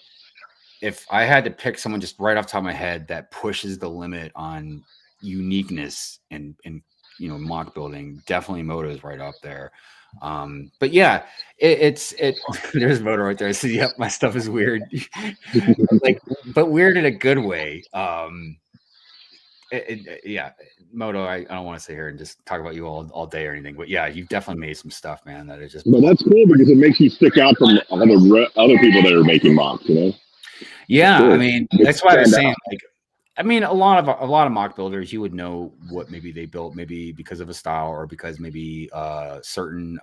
if I had to pick someone just right off the top of my head that pushes the limit on uniqueness and you know, mock building, definitely Moto is right up there. But yeah, it's there's Moto right there. I see, yep, my stuff is weird. Like, but weird in a good way. Yeah, Moto, I don't want to sit here and just talk about you all day or anything, but yeah, you've definitely made some stuff, man, that is just. But that's cool because it makes you stick out from other people that are making mocks, you know. Yeah, Cool. I mean, that's why I was saying, like, I mean, a lot of mock builders, you would know what maybe they built, maybe because of a style or because maybe certain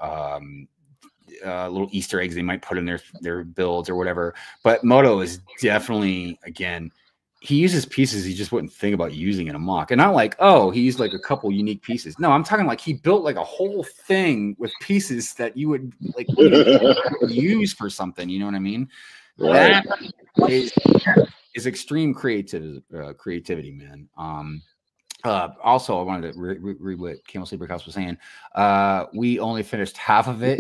little Easter eggs they might put in their builds or whatever. But Moto is definitely, again, he uses pieces he just wouldn't think about using in a mock. And not like, oh, he used like a couple unique pieces. No, I'm talking like he built like a whole thing with pieces that you would like use for something. You know what I mean? Right. That is extreme creativity, man. Also, I wanted to read what Camel Sleeper House was saying. We only finished half of it.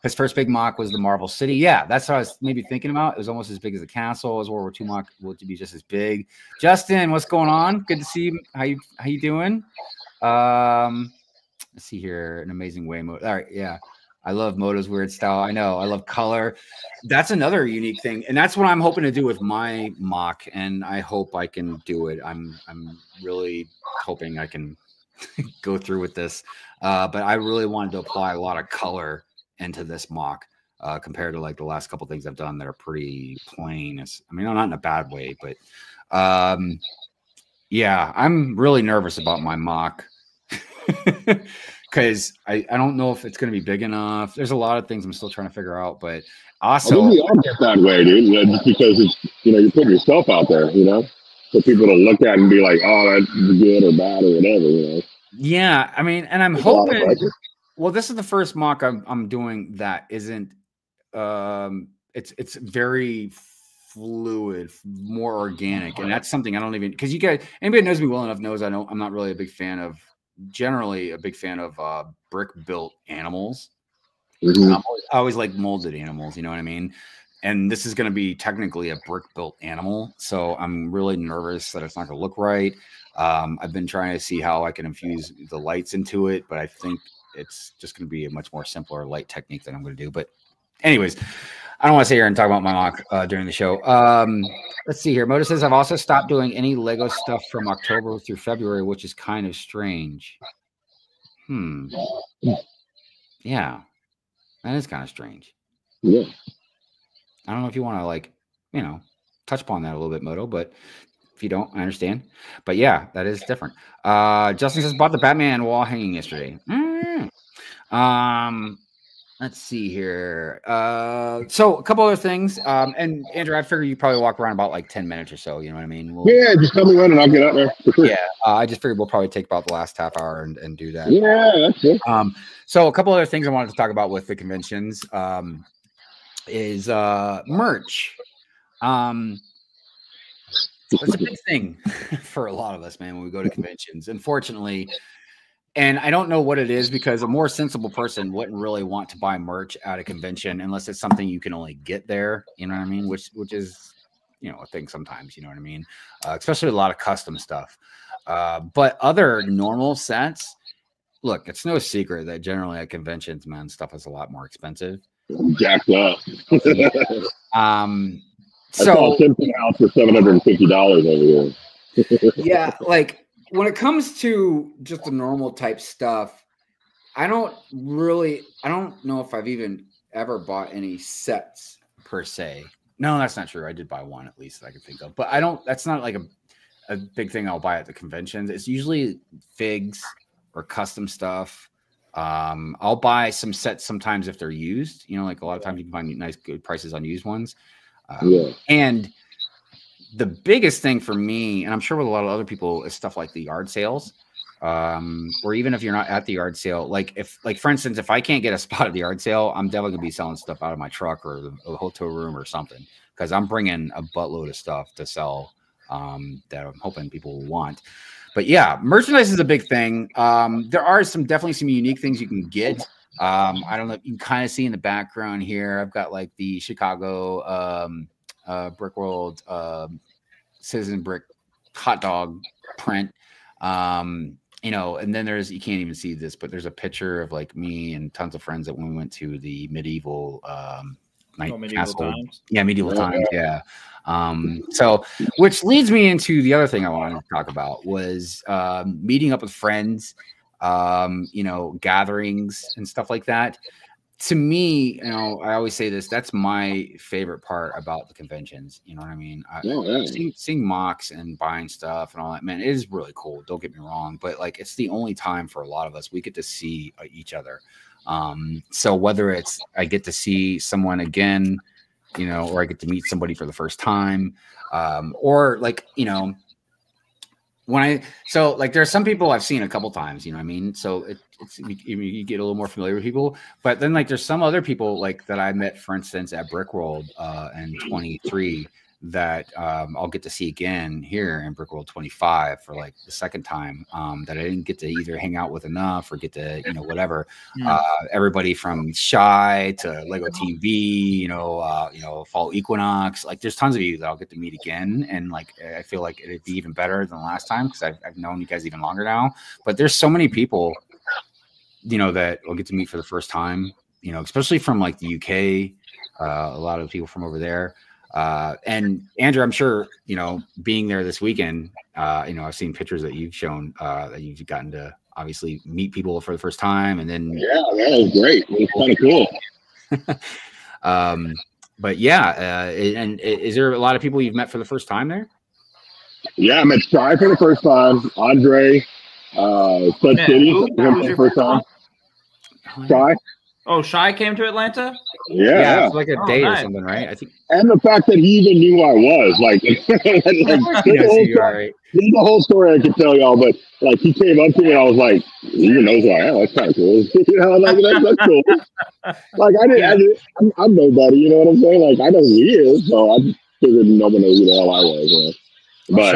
His first big mock was the Marvel City. Yeah, that's what I was maybe thinking about. It was almost as big as the castle. As World War II mock will be just as big. Justin, what's going on? Good to see you. How you doing? Let's see here. An amazing way. All right, yeah. I love Moto's weird style. I know. I love color. That's another unique thing, and that's what I'm hoping to do with my mock. And I hope I can do it. I'm really hoping I can go through with this. But I really wanted to apply a lot of color into this mock compared to like the last couple things I've done that are pretty plain. I mean, not in a bad way, but yeah, I'm really nervous about my mock. Because I don't know if it's going to be big enough. There's a lot of things I'm still trying to figure out, but also we all get that way, dude. Just because it's, you know, you're putting yourself out there, you know, for people to look at and be like, oh, that's good or bad or whatever, you know. Yeah, I mean, and I'm hoping. Well, this is the first mock I'm doing that isn't. It's very fluid, more organic, and that's something I don't even, because you guys, anybody that knows me well enough knows I'm not really a big fan of. Generally a big fan of brick built animals. Mm-hmm. I always like molded animals, you know what I mean? And this is going to be technically a brick built animal, so I'm really nervous that it's not going to look right. I've been trying to see how I can infuse the lights into it, but I think it's just going to be a much more simpler light technique that I'm going to do. But anyways, I don't want to sit here and talk about my mock during the show. Let's see here. Moto says, I've also stopped doing any Lego stuff from October through February, which is kind of strange. Yeah, that is kind of strange. Yeah. I don't know if you want to like, touch upon that a little bit, Moto, but if you don't, I understand. But yeah, that is different. Justin says bought the Batman wall hanging yesterday. Let's see here. So a couple other things. And Andrew, I figure you probably walk around about like 10 minutes or so. You know what I mean? Yeah, just tell me when and I'll get out there. For sure. Yeah, I just figured we'll probably take about the last half hour and do that. Yeah, that's it. So a couple other things I wanted to talk about with the conventions is merch. It's a big thing for a lot of us, man, when we go to conventions. Unfortunately, and I don't know what it is, because a more sensible person wouldn't really want to buy merch at a convention unless it's something you can only get there. You know what I mean? Which is, a thing sometimes. You know what I mean? Especially a lot of custom stuff. But other normal sets, look, it's no secret that generally at conventions, man, stuff is a lot more expensive. Jacked up. So Simpson House for $750 over here. Yeah, like when it comes to just the normal type stuff, I don't know if I've even ever bought any sets per se. No, that's not true. I did buy one, at least that I can think of, but that's not like a big thing I'll buy at the conventions. It's usually figs or custom stuff. I'll buy some sets sometimes if they're used, like a lot of times you can find nice, good prices on used ones. And the biggest thing for me, and I'm sure with a lot of other people, is stuff like the yard sales. Or even if you're not at the yard sale, for instance, if I can't get a spot at the yard sale, I'm definitely gonna be selling stuff out of my truck or the hotel room or something, because I'm bringing a buttload of stuff to sell that I'm hoping people will want. But yeah, merchandise is a big thing. There are definitely some unique things you can get. I don't know, you can kind of see in the background here, I've got like the Chicago Brick World Citizen Brick hot dog print. And then you can't even see this, but there's a picture of like me and tons of friends that when we went to the medieval medieval times. Yeah, medieval times. Yeah. So which leads me into the other thing I wanted to talk about was meeting up with friends, gatherings and stuff like that. To me, I always say this, that's my favorite part about the conventions. You know what I mean? Seeing mocks and buying stuff and all that, man, it is really cool. Don't get me wrong, but like, it's the only time for a lot of us we get to see each other. So whether it's I get to see someone again, or I get to meet somebody for the first time, or like, there's some people I've seen a couple times, you know what I mean? So you get a little more familiar with people, but then like there's some other people like that I met, for instance, at Brick World in 23 that I'll get to see again here in Brick World 25 for like the second time, that I didn't get to either hang out with enough or get to, whatever. Everybody from Shy to Lego TV, Fall Equinox, like there's tons of you that I'll get to meet again. And like, I feel like it'd be even better than last time, because I've known you guys even longer now, but there's so many people, that we'll get to meet for the first time, especially from like the UK, a lot of people from over there. And Andrew, I'm sure, being there this weekend, I've seen pictures that you've shown, that you've gotten to obviously meet people for the first time. And then, yeah, that was great. It was kind of cool. But yeah, and is there a lot of people you've met for the first time there? Yeah, I met Shy for the first time. Andre, Stud City for the first time. Shy. Oh, Shy came to Atlanta? Yeah. For like a day or something, right? I think. And the fact that he even knew who I was, like, there's a whole story I could tell y'all, but like he came up to me and I was like, he even knows who I am. That's kind of cool. That's cool. Like I'm nobody, you know what I'm saying? Like I know who he is, so I figured no one knows who the hell I was. But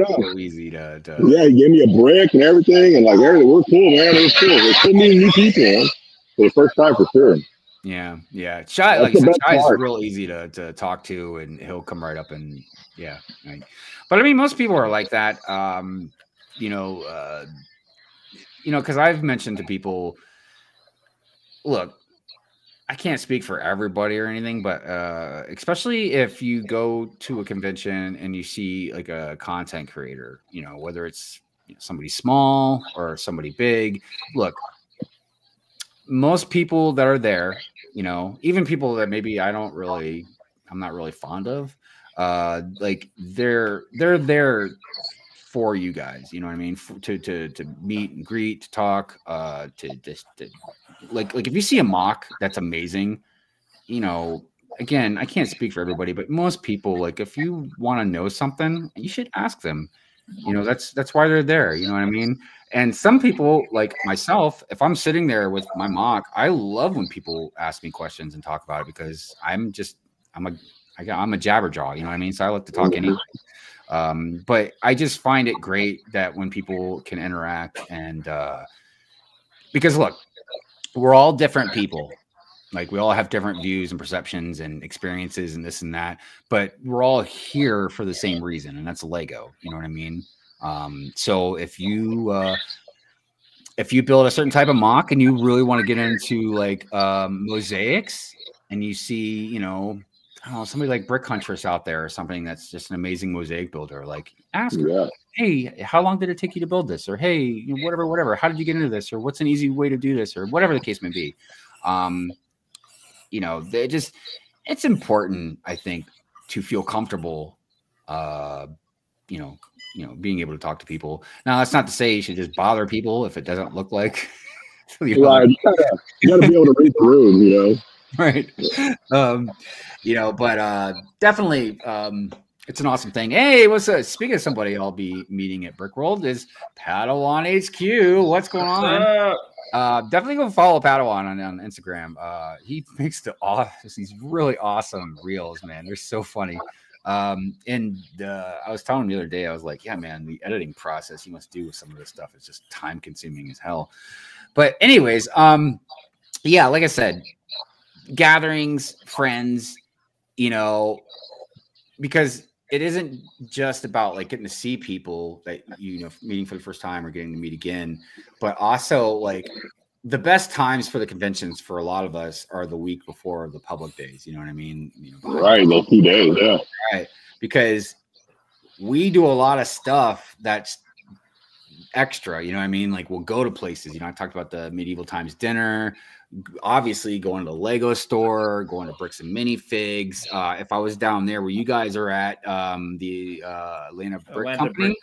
so easy to. Yeah, he gave me a brick and everything, and like everything. We're cool, man. It was cool. It was cool meeting new people, man. For the first time, for sure. Yeah. Shy is real easy to talk to, and he'll come right up and but I mean, most people are like that. Because I've mentioned to people, look, I can't speak for everybody or anything, but especially if you go to a convention and you see like a content creator, whether it's somebody small or somebody big, look, most people that are there, you know, even people that maybe I'm not really fond of, like they're there for you guys, you know what I mean? To meet and greet, to talk, like if you see a mock that's amazing, you know, again, I can't speak for everybody, but most people, like if you want to know something, you should ask them. You know, that's why they're there, you know what I mean? And some people, like myself, if I'm sitting there with my mock, I love when people ask me questions and talk about it, because I'm a jabberjaw, you know what I mean? So I like to talk anyway. But I just find it great that when people can interact, and because look, we're all different people. Like we all have different views and perceptions and experiences and this and that, but we're all here for the same reason, and that's Lego. You know what I mean? So if you build a certain type of mock and you really want to get into like mosaics, and you see, you know, I don't know, somebody like Brick Huntress out there or something that's just an amazing mosaic builder, like ask her, hey, how long did it take you to build this? Or hey, you know, whatever, how did you get into this? Or what's an easy way to do this? Or whatever the case may be. You know, it's important, I think, to feel comfortable, you know, being able to talk to people. Now, that's not to say you should just bother people if it doesn't look like. You gotta be able to read the room, you know. Right. You know, but definitely, it's an awesome thing. Hey, what's up? Speaking of somebody I'll be meeting at Brick World is Padawan HQ. What's going on? Definitely go follow Padawan on Instagram. He makes these really awesome reels, man. They're so funny. And I was telling him the other day, I was like, yeah, man, the editing process you must do with some of this stuff is just time consuming as hell. But anyways, yeah, like I said, gatherings, friends, you know, because it isn't just about like getting to see people that, you know, meeting for the first time or getting to meet again, but also like the best times for the conventions for a lot of us are the week before the public days. You know what I mean? You know, right. Those 2 days. Yeah. Right. Because we do a lot of stuff that's extra, you know what I mean? Like we'll go to places, you know, I talked about the Medieval Times dinner, obviously going to the Lego store, going to Bricks and Minifigs. If I was down there where you guys are at, the Atlanta Brick Company.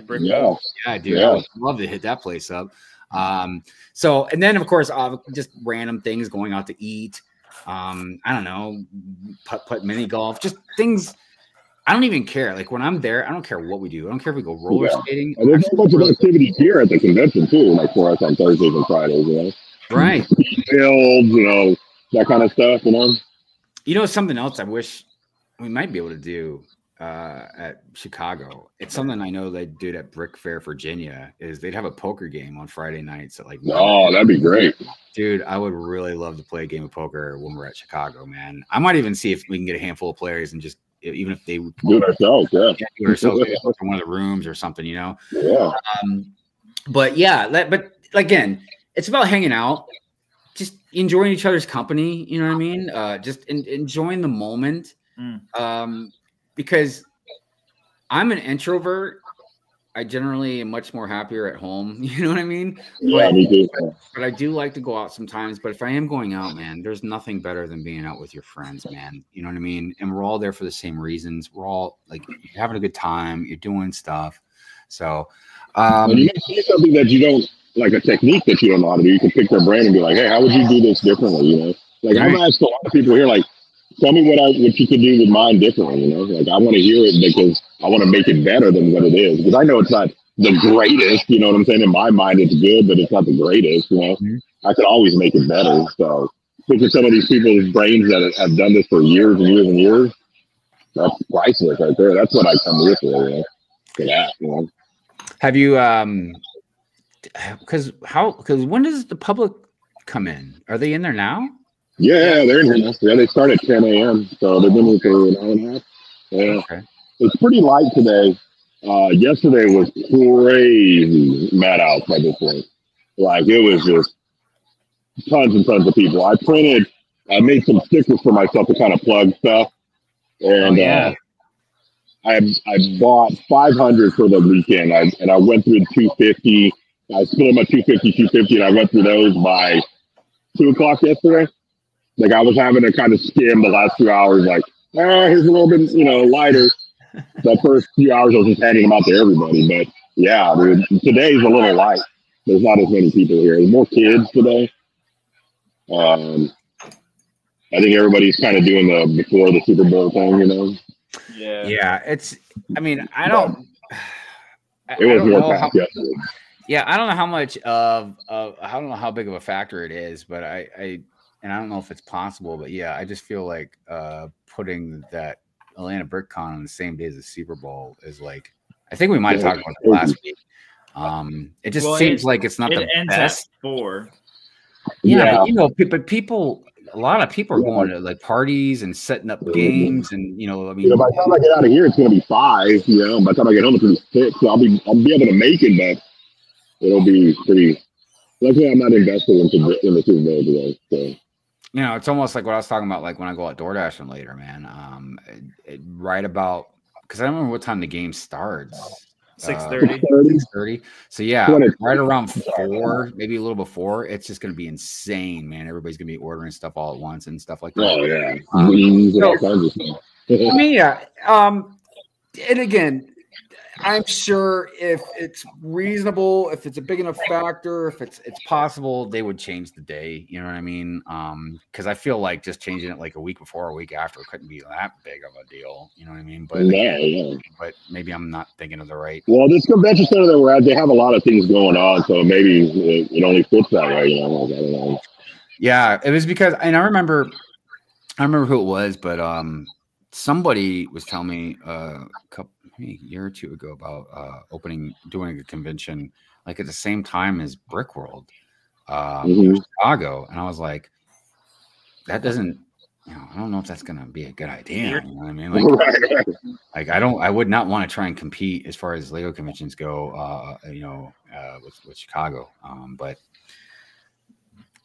Brick. Yeah, dude, yeah. I would love to hit that place up. So, and then of course, just random things, going out to eat. I don't know, putt mini golf, just things. I don't even care. Like when I'm there, I don't care what we do. I don't care if we go roller skating. And there's a bunch of activities here at the convention too, like for us on Thursdays and Fridays, you know. Right. Builds, you know, that kind of stuff, you know. You know, something else I wish we might be able to do at Chicago. It's something I know they did at Brick Fair, Virginia, is they'd have a poker game on Friday nights at like. Oh, that'd be great. Dude, I would really love to play a game of poker when we're at Chicago, man. I might even see if we can get a handful of players and just, even if they would do it ourselves, do it ourselves in one of the rooms or something, you know. Yeah. But yeah, but again, it's about hanging out, just enjoying each other's company. You know what I mean? Just enjoying the moment. Because I'm an introvert. I generally am much more happier at home. You know what I mean? Yeah, me too. But I do like to go out sometimes. But if I am going out, man, there's nothing better than being out with your friends, man. You know what I mean? And we're all there for the same reasons. We're all like, you're having a good time. You're doing stuff. So, you may see something that you don't, like a technique that you don't know how to do. You can pick their brain and be like, hey, how would you do this differently? You know, like I've asked a lot of people here, like, tell me what you could do with mine differently. You know, like I want to hear it because I want to make it better than what it is. Because I know it's not the greatest. You know what I'm saying? In my mind, it's good, but it's not the greatest. You know, I could always make it better. So, picking some of these people's brains that have done this for years and years and years, that's priceless right there. That's what I come here for. You know, for that. You know. Have you because when does the public come in? Are they in there now? Yeah, they're in here now. Yeah, they start at 10 a.m. So they've been here for an hour and a half. Yeah. Okay. It's pretty light today. Yesterday was crazy mad out by this point. Like it was just tons and tons of people. I made some stickers for myself to kind of plug stuff. And I bought 500 for the weekend. I went through 250. I split my 250, and I went through those by 2 o'clock yesterday. Like I was having to kind of skim the last 2 hours, like, here's a little bit, lighter. That first few hours I was just handing them out to everybody. But yeah, dude, today's a little light. There's not as many people here. There's more kids today. I think everybody's kind of doing the before the Super Bowl thing, Yeah. Yeah, it's. I mean, I don't. It was more packed yesterday. Yeah, I don't know how much of I don't know how big of a factor it is, but I don't know if it's possible, but yeah, I just feel like putting that Atlanta Brickcon on the same day as the Super Bowl is like, I think we might have talked about it last week. It just seems like it's not the best. At 4. Yeah, but people, a lot of people are going to like parties and setting up games, and I mean, by the time I get out of here, it's gonna be 5. By the time I get home, it's gonna be 6. So I'll be able to make it, but it'll be pretty. Luckily, I'm not invested in the Super Bowl today. So. It's almost like what I was talking about, like when I go out DoorDashing later, man. Right about, because I don't remember what time the game starts. 6:30. 6:30. So yeah, right around 4, maybe a little before. It's just gonna be insane, man. Everybody's gonna be ordering stuff all at once and stuff like that. Oh yeah. I mean, yeah. And again, I'm sure if it's reasonable, if it's a big enough factor, if it's possible, they would change the day. You know what I mean? Because I feel like just changing it like a week before or a week after couldn't be that big of a deal. You know what I mean? But but maybe I'm not thinking of the right. Well, this convention center that we're at, they have a lot of things going on, so maybe it only fits that way. I don't know. Yeah, it was because, and I remember who it was, but somebody was telling me a year or 2 ago about doing a convention like at the same time as Brick World in Chicago, and I was like, that doesn't, I don't know if that's gonna be a good idea. You know what I mean? Like I would not want to try and compete as far as Lego conventions go, with Chicago. But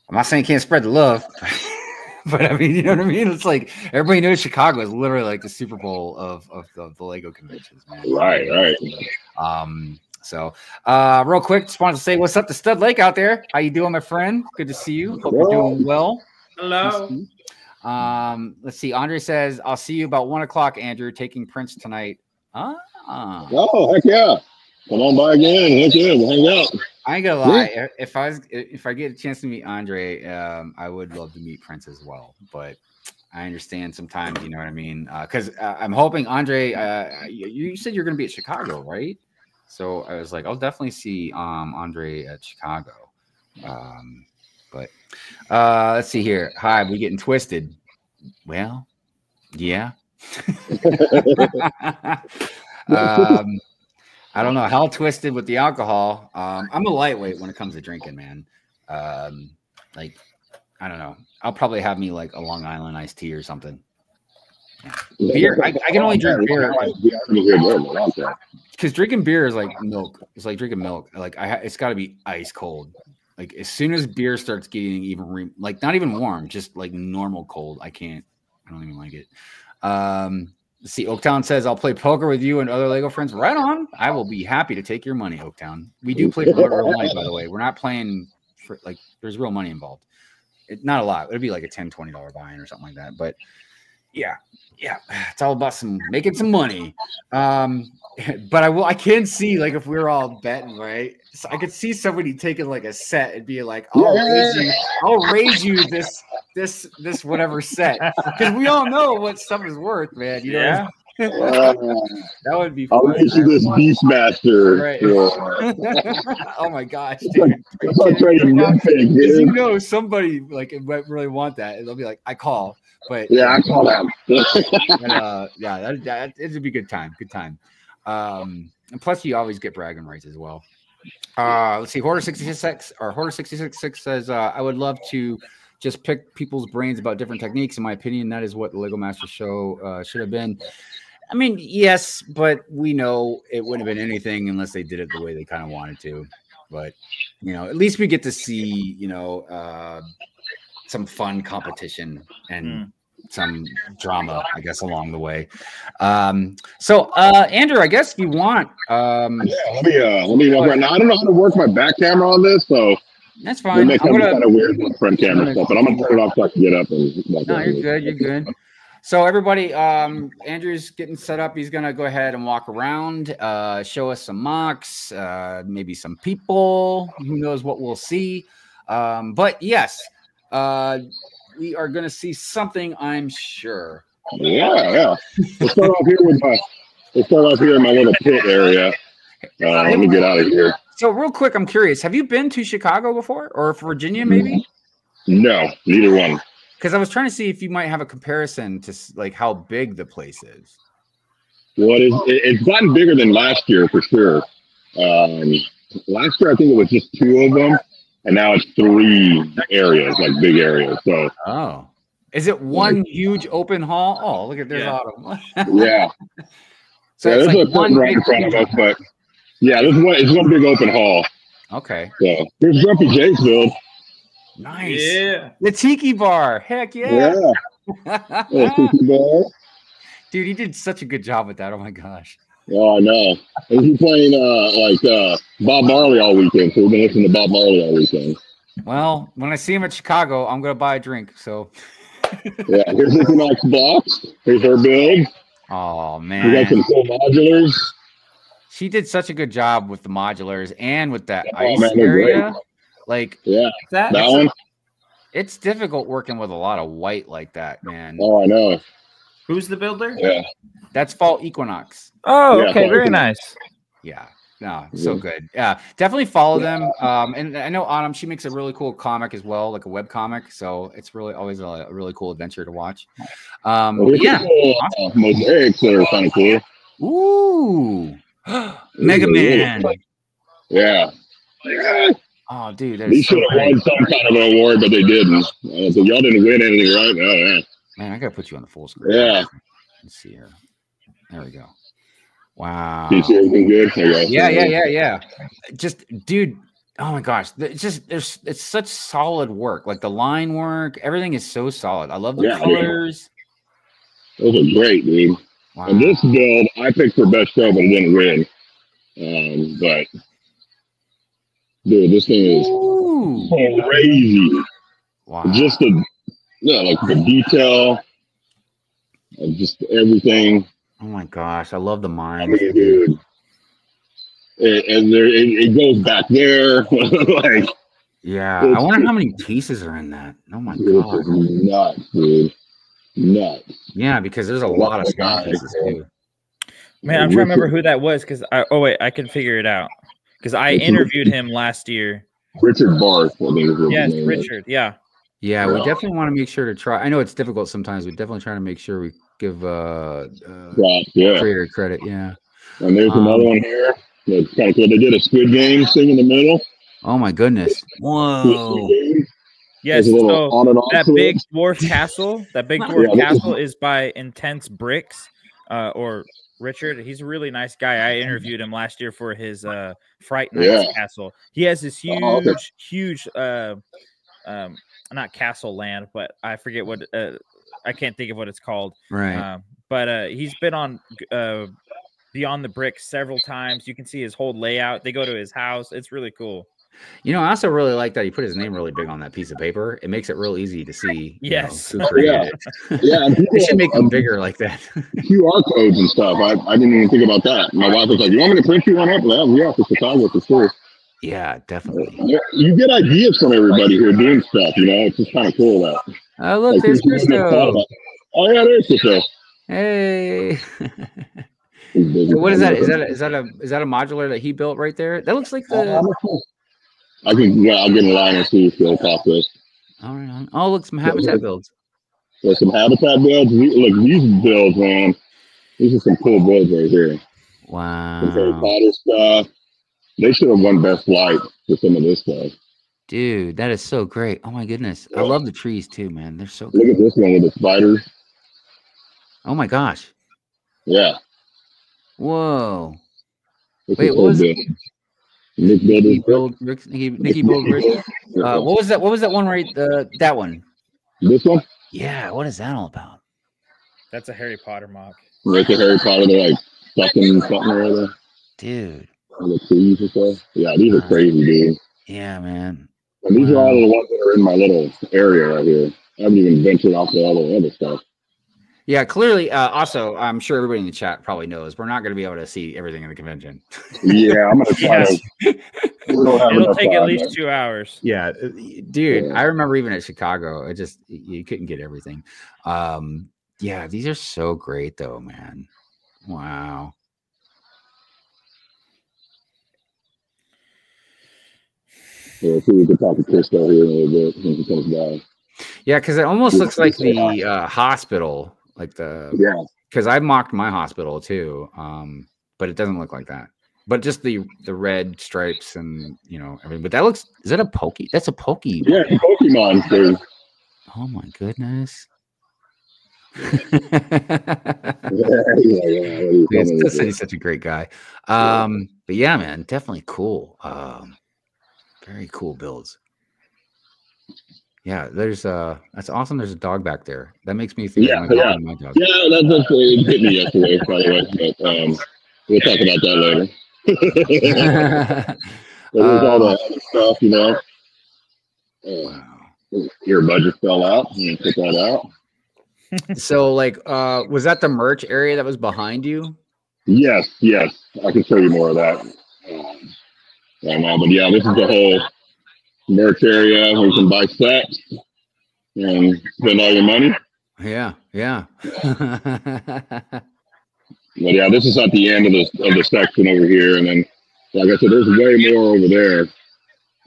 I'm not saying you can't spread the love. But I mean, you know what I mean? It's like everybody knows Chicago is literally like the Super Bowl of the Lego conventions, man. Right. So real quick, just wanted to say what's up to Stud Lake out there. How you doing, my friend? Good to see you. Hope you're doing well. Hello. Let's see. Andre says, I'll see you about 1 o'clock, Andrew, taking Prince tonight. Oh, heck yeah. Come on by again. Heck yeah, we'll hang out. I ain't gonna lie. If I get a chance to meet Andre, I would love to meet Prince as well. But I understand sometimes, you know what I mean? Because I'm hoping Andre. You said you're gonna be at Chicago, right? So I was like, I'll definitely see Andre at Chicago. But let's see here. Hi, we getting twisted. Well, yeah. I don't know how twisted with the alcohol. I'm a lightweight when it comes to drinking, man. Like, I don't know. I'll probably have me like a Long Island iced tea or something. Yeah. Beer, I can only drink beer because drinking beer is like milk. It's like drinking milk. Like it's got to be ice cold. Like as soon as beer starts getting even like not even warm, just like normal cold, I don't even like it. Let's see, Oaktown says, I'll play poker with you and other Lego friends. Right on. I will be happy to take your money, Oaktown. We do play for real money, by the way. We're not playing for, like, there's real money involved. Not a lot. It'd be like a $10, $20 buy-in or something like that. But, yeah. It's all about making some money. But I can see, like, if we're all betting, right? So I could see somebody taking, like, a set and be like, I'll raise you this whatever set, because we all know what stuff is worth, man. You know? That would be fun. I'll raise you this Beastmaster. Right. Oh my gosh, dude. You know somebody like might really want that, and they'll be like, I call. But I call that. It'd be a good time. And plus you always get bragging rights as well. Let's see, Hoarder 66 says, I would love to just pick people's brains about different techniques. In my opinion, that is what the Lego Master Show should have been. I mean, yes, but we know it wouldn't have been anything unless they did it the way they kind of wanted to. But, at least we get to see, some fun competition and some drama, I guess, along the way. So Andrew, I guess if you want, let me walk right now. I don't know how to work my back camera on this, so That's fine. It makes kind of weird with front camera stuff, but I'm gonna turn it off so I can get up and. No, you're good. You're good. So everybody, Andrew's getting set up. He's gonna go ahead and walk around, show us some mocks, maybe some people. Who knows what we'll see? But yes, we are gonna see something, I'm sure. Yeah. Let's start off here in my little pit area. Let me get out of here. So real quick, I'm curious. Have you been to Chicago before, or Virginia, maybe? No, neither one. Because I was trying to see if you might have a comparison to like how big the place is. Well, it's gotten bigger than last year for sure. Last year I think it was just 2 of them, and now it's 3 areas, like big areas. So, is it one huge open hall? Oh, look at there's Autumn. Yeah. So there's like a curtain right in front of us, but yeah, it's one big open hall. Okay. So here's Grumpy Jay's build. Nice. Yeah. The Tiki Bar. Heck yeah. Tiki Bar. Dude, he did such a good job with that. Oh my gosh. Oh, I know. And he's playing Bob Marley all weekend, so we've been listening to Bob Marley all weekend. Well, when I see him at Chicago, I'm gonna buy a drink. So yeah, here's Nicky Knox box. Here's her build. Oh man. We got some cool modulars. She did such a good job with the modulars and with that ice area. Great. Like that one. It's difficult working with a lot of white like that, man. Oh, I know. Who's the builder? Yeah. That's Fall Equinox. Oh, okay, very nice. Yeah. No, so good. Yeah, definitely follow them. And I know Autumn, she makes a really cool comic as well, like a web comic. So it's really always a really cool adventure to watch. Mosaics that are kind of cool. Ooh. Mega Man. Yeah. Oh, dude. They should have won some kind of an award, but they didn't. So y'all didn't win anything, right? Oh, yeah. Man, I got to put you on the full screen. Yeah. Let's see here. There we go. Wow. Do you see everything good? Yeah. Just, dude. Oh my gosh. It's such solid work. Like the line work, everything is so solid. I love the colors. Those are great, dude. Wow. And this build, I picked for best show, but it didn't win. But dude, this thing is crazy. Wow. Just like the detail and just everything. Oh my gosh, I love the mine. I mean, dude. It goes back there. Like, yeah, I wonder how many pieces are in that. Oh my god, nuts, dude, nuts. Yeah, because there's a lot of small pieces too. Man, I'm trying to remember who that was because I can figure it out because I interviewed him last year. Richard Barth, I think. Yes, Richard. Yeah. Yeah, we definitely want to make sure to try. I know it's difficult sometimes. We definitely try to make sure we give creator credit. Yeah. And there's another one here. That's kind of cool. They did a Squid Game thing in the middle. Oh my goodness! Whoa. Yes. So that big dwarf castle, castle is by Intense Bricks, or Richard. He's a really nice guy. I interviewed him last year for his Fright Nights castle. He has this huge not castle land, but I forget what I can't think of what it's called. Right. But he's been on Beyond the Bricks several times. You can see his whole layout. They go to his house. It's really cool. You know, I also really like that he put his name really big on that piece of paper. It makes it real easy to see. Yes. Who created it. Yeah. They should make them bigger like that. QR codes and stuff. I didn't even think about that. My wife was like, "You want me to print you one up?" Well, yeah, for Chicago for sure. Yeah, definitely. You get ideas from everybody who are doing stuff. You know, it's just kind of cool that. Oh, look, there's Christo. Oh yeah, there's Christo. Hey. So what is that? Is that a modular that he built right there? That looks like the. I'll get in line and see if he'll talk to us. All right. Oh, look, some habitat builds. There's some habitat builds. Look, these builds, man. These are some cool builds right here. Wow. Some Harry Potter stuff. They should have won Best Light for some of this stuff. Dude, that is so great. Oh my goodness. I love the trees too, man. They're so Look at this one with the spiders. Oh my gosh. Yeah. Whoa. Wait, what was it? Nicky Buildbricks. What was that? What was that one right? That one. This one? Yeah. What is that all about? That's a Harry Potter mock. Right, the Harry Potter. They're like sucking something or other. Dude. The trees and stuff. Yeah, these are crazy, dude. Yeah, man. And these are all the ones that are in my little area right here. I haven't even ventured off to all the other stuff. Yeah, clearly. Also, I'm sure everybody in the chat probably knows we're not going to be able to see everything in the convention. Yeah, I'm going to try to. It'll take at least 2 hours. Yeah, dude. Yeah. I remember even at Chicago, you couldn't get everything. Yeah, these are so great, though, man. Wow. Yeah, so we could talk to Christo here in a little bit when he comes down. Yeah, because it almost looks like the hospital, like because I mocked my hospital too, but it doesn't look like that. But just the red stripes and everything. But that looks. Is that a Pokey? That's a Pokey. Yeah, Pokemon thing. Oh my goodness. He's such a great guy. But yeah, man, definitely cool. Very cool builds. Yeah, that's awesome. There's a dog back there. That makes me think. My dog. Yeah, that's it hit me yesterday, by the way. But we'll talk about that later. There's all the other stuff, Your budget fell out. You put that out. So, was that the merch area that was behind you? Yes. I can show you more of that. Right now, but yeah, this is the whole merch area where you can buy sets and spend all your money. Yeah. But yeah, this is at the end of the section over here, and then, like I said, there's way more over there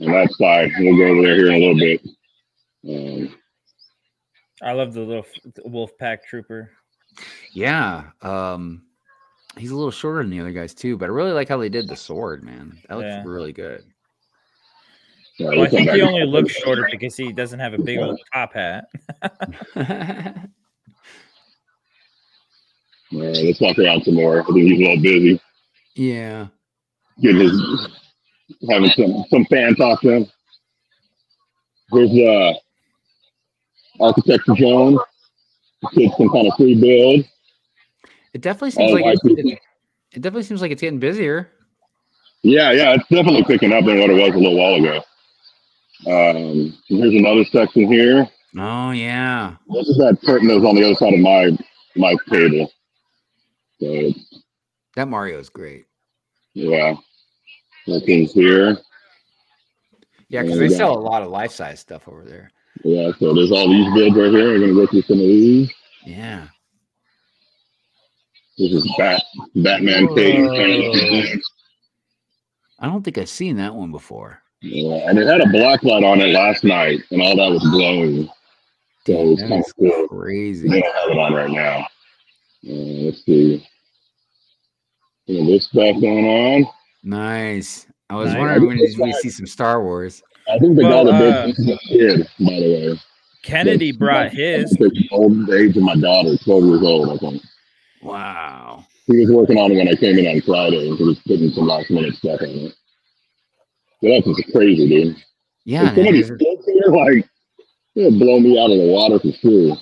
on that side. We'll go over there here in a little bit. I love the little wolf pack trooper. Yeah, he's a little shorter than the other guys too, but I really like how they did the sword, man. That looks really good. Well, I think he only looks shorter because he doesn't have a big old top hat. Let's walk around some more. I think he's a little busy. Yeah. Having some fan talk to him. Here's Architecture Zone. Kids can kind of free build. It definitely seems like it's getting busier. Yeah, it's definitely picking up than what it was a little while ago. Here's another section here. Oh yeah. This is that curtain that was on the other side of my table. So that Mario is great. Yeah. That thing's here. Yeah, because they sell a lot of life-size stuff over there. Yeah, so there's all these builds right here. We're gonna go through some of these. Yeah. This is Batman cage. I don't think I've seen that one before. Yeah, and it had a black light on it last night, and all that was glowing. So it's kind of cool. Crazy. They don't have it on right now. Let's see. This stuff going on. Nice. I was wondering when we see some Star Wars. I think the guy that did this is a kid, by the way. Kennedy brought his. The old age of my daughter, 12 years old, I think. Wow. He was working on it when I came in on Friday, and he was putting some last minute stuff on it. So that's just crazy, dude. Yeah. Some of these kids here, blow me out of the water for sure.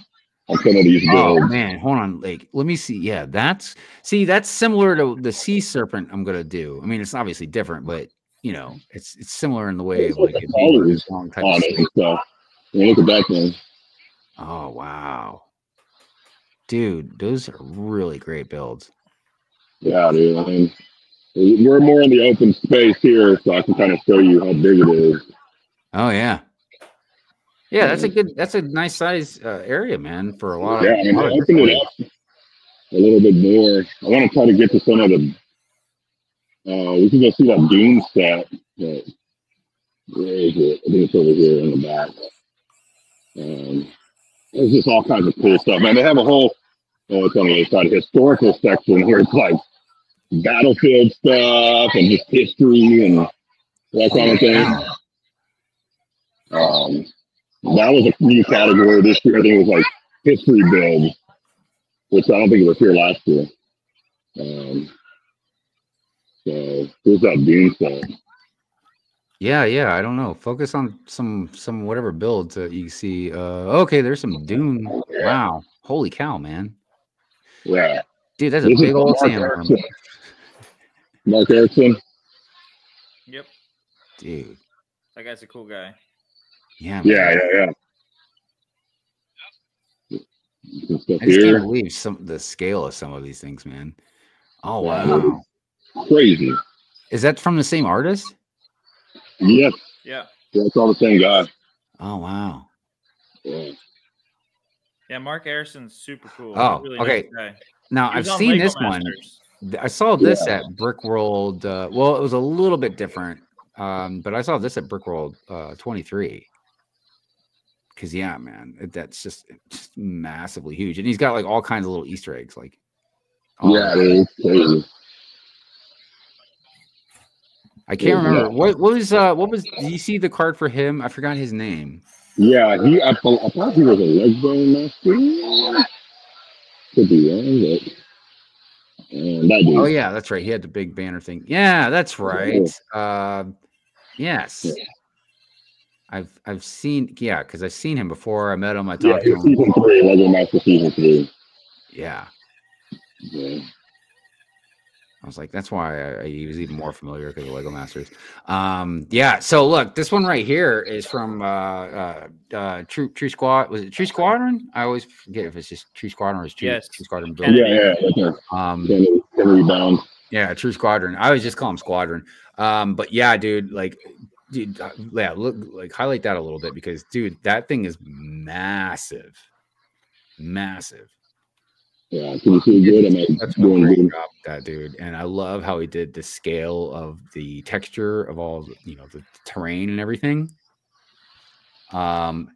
On some of these builds. Oh man, hold on. Let me see. Yeah, that's similar to the sea serpent I'm gonna do. I mean, it's obviously different, but it's similar in the way of it being this long type of stuff. Look at that thing. Oh wow. Dude, those are really great builds. Yeah, dude. I mean, we're more in the open space here, so I can kind of show you how big it is. Oh yeah. Yeah, that's a nice size area, man, for a lot of. Yeah, I mean, open it up a little bit more. I want to try to get to some of the. We can go see that Dune set. Where is it? I think it's over here in the back. There's just all kinds of cool stuff, man. They have a whole, it's on the other side, historical section where it's like battlefield stuff and just history and that kind of thing. That was a new category this year. I think it was like history builds, which I don't think it was here last year. So here's that Dune stuff. Yeah. I don't know. Focus on some whatever builds that you see. Okay, there's some Dune. Wow, holy cow, man. Yeah, dude, that's a big old sandworm. Mark Erickson. Yep. Dude, that guy's a cool guy. Yeah, man. Yeah. I just can't believe the scale of some of these things, man. Oh wow, crazy. Is that from the same artist? Yep. Yeah. It's all the same guy. Oh wow. Yeah, Mark Harrison's super cool. Oh, really okay. Nice guy. Now I've seen this one. I saw this at Brickworld. Well, it was a little bit different, but I saw this at Brickworld 23. Because yeah, man, that's just massively huge, and he's got like all kinds of little Easter eggs, like. It's crazy. I can't remember what was. Do you see the card for him? I forgot his name. Yeah, I thought he was a Lego master. Could be wrong, but that dude. Oh yeah, that's right. He had the big banner thing. Yeah, that's right. Yes. I've seen, because I've seen him before. I met him. I talked to him. Season 3, Lego Master Season 3. Yeah. I was like, that's why he was even more familiar because of Lego Masters. Yeah. So look, this one right here is from True Squad. Was it True Squadron? I always forget if it's just True Squadron or it's True Squadron. Yeah, True Squadron. I always just call him Squadron. But yeah, dude, like. Dude, yeah, look, like highlight that a little bit because, dude, that thing is massive. Yeah, can you see good? I mean, that's doing a great job with that, dude. And I love how he did the scale of the texture of all, the terrain and everything. Hello,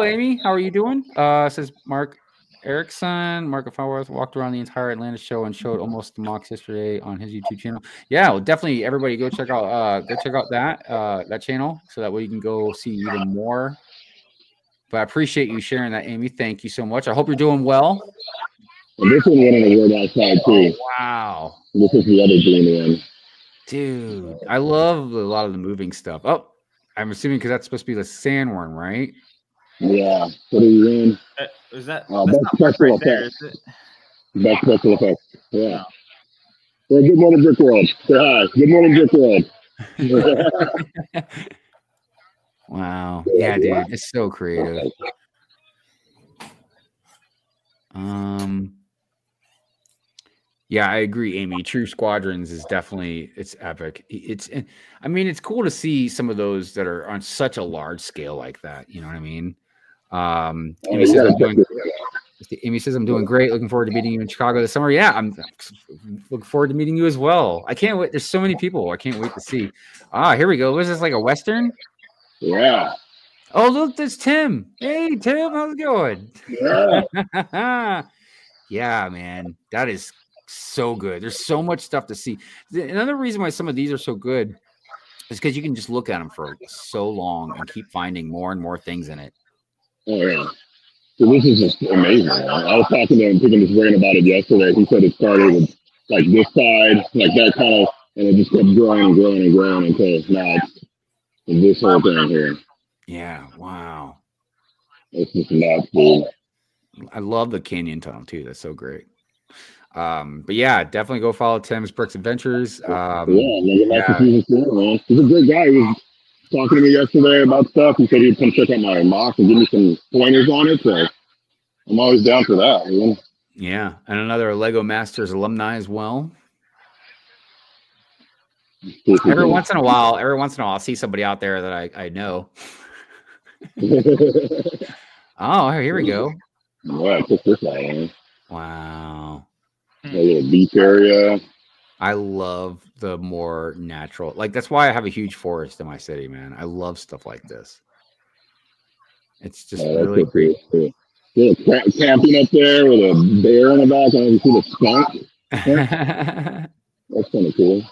Amy. How are you doing? Says Mark Erickson. Mark Farworth walked around the entire Atlanta show and showed almost the mocks yesterday on his YouTube channel. Yeah, well, definitely everybody go check out that channel so that way you can go see even more. But I appreciate you sharing that, Amy. Thank you so much. I hope you're doing well. And this one went on the word outside too. Oh, wow. This is the other green one. Dude, I love a lot of the moving stuff. Oh, I'm assuming because that's supposed to be the sandworm, right? Yeah. What are you in? Is that that's special effects? That's special effects. Yeah. Well, good morning, Brick World. Say hi. Good morning, Brick World. Wow. Yeah, dude. It's so creative. Yeah, I agree, Amy. True Squadrons is definitely, it's epic. I mean, it's cool to see some of those that are on such a large scale like that. You know what I mean? Amy says, I'm doing great. Looking forward to meeting you in Chicago this summer. Yeah, I'm looking forward to meeting you as well. I can't wait. There's so many people. I can't wait to see. Here we go. Was this like a Western? Yeah. Oh, look, there's Tim. Hey, Tim, how's it going? Yeah. Yeah, man. That is so good. There's so much stuff to see. Another reason why some of these are so good is because you can just look at them for so long and keep finding more and more things in it. Oh, yeah. So this is just amazing. Man. I was talking to him, picking his brain about it yesterday. He said it started with like this side, like that kind of, and it just kept growing and growing and growing until now it's this whole thing here. Yeah, wow. It's just nuts, dude. I love the canyon tunnel too. That's so great. But yeah, definitely go follow Tim's Bricks Adventures. He's a great guy. He was talking to me yesterday about stuff. He said he'd come check out my mock and give me some pointers on it. So I'm always down for that. Man. Yeah, and another Lego Masters alumni as well. Every once in a while, I'll see somebody out there that I know. Oh, here we go. Yeah, check this out, man. Wow. A little beach area. I love the more natural, like that's why I have a huge forest in my city, man. I love stuff like this. It's just really great. Cool. Camping up there with a bear in the back, and you see the skunk. That's kind of cool.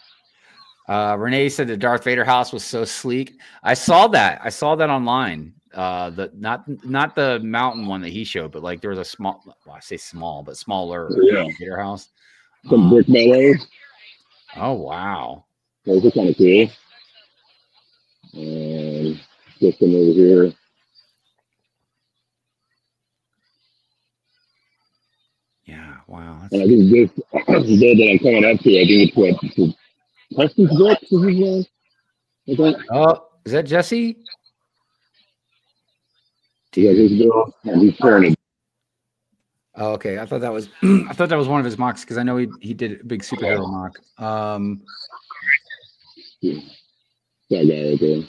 Renee said the Darth Vader house was so sleek. I saw that online. Not the mountain one that he showed, but like there was a small, well, I say small, but smaller Vader house. Some brick mellows. Oh wow. Those are kind of cool. And just over here. Yeah, wow. And I think this bed that I'm coming up to, I think it's what Preston's Bricks is his name. Oh, is that Jesse? He got his bill, and he's turning. Oh, okay. I thought that was I thought that was one of his mocks because I know he did a big superhero mock. That guy right there.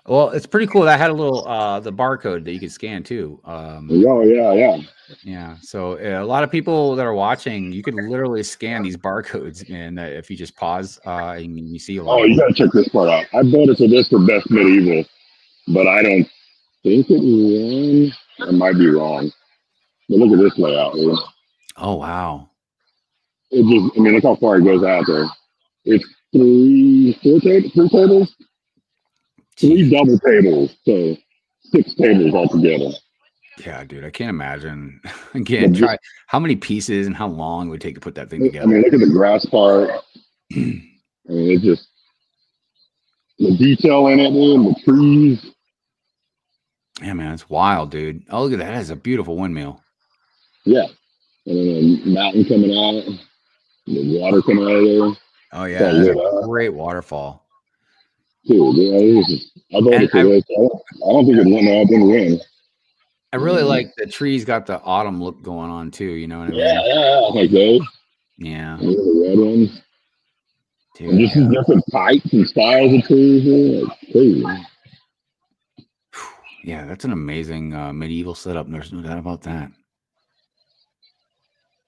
Well, it's pretty cool. That had a little the barcode that you could scan too. Oh yeah. Yeah. So a lot of people that are watching, you could literally scan these barcodes, man. If you just pause and you see a lot. Oh, you gotta check this part out. I voted for this for best medieval, but I don't think it won. I might be wrong. But look at this layout. Dude. Oh wow. It just, I mean, look how far it goes out there. It's three tables, 3 double tables, so 6 tables altogether. Yeah, dude, I can't imagine. Again, how many pieces and how long it would take to put that thing together. I mean, look at the grass part. I mean, it's just the detail in it, dude, the trees. Yeah, man, it's wild, dude. Oh, look at that. That's a beautiful windmill. Yeah. And then a mountain coming out, the water coming out of there. Oh, yeah, that's a great waterfall. Dude, I voted for this. I don't think it won. I didn't win. I really like the trees got the autumn look going on, too. You know what I mean? Yeah, like those. Yeah. The red ones. Dude, and just different types and styles of trees. Like crazy. Yeah, that's an amazing medieval setup. There's no doubt about that.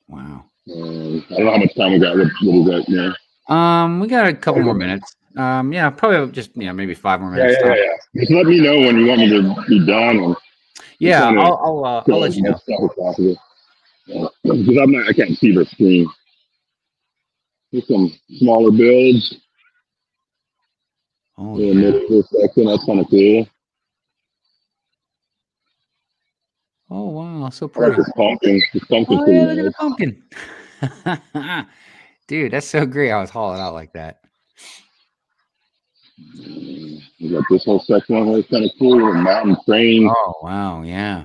Wow. I don't know how much time we got. What is that? Yeah. We got a couple more minutes. Yeah, probably just maybe 5 more minutes. Yeah. Just let me know when you want me to be done. And yeah, I'll let you know. Because I can't see the screen. There's some smaller builds. Oh, in the middle section. That's kind of cool. Oh wow, so pretty. This pumpkin. Oh, yeah, look at the pumpkin. Dude, that's so great. I was hauling out like that. You got this whole section on here. It's kind of cool. Mountain crane. Oh wow, yeah.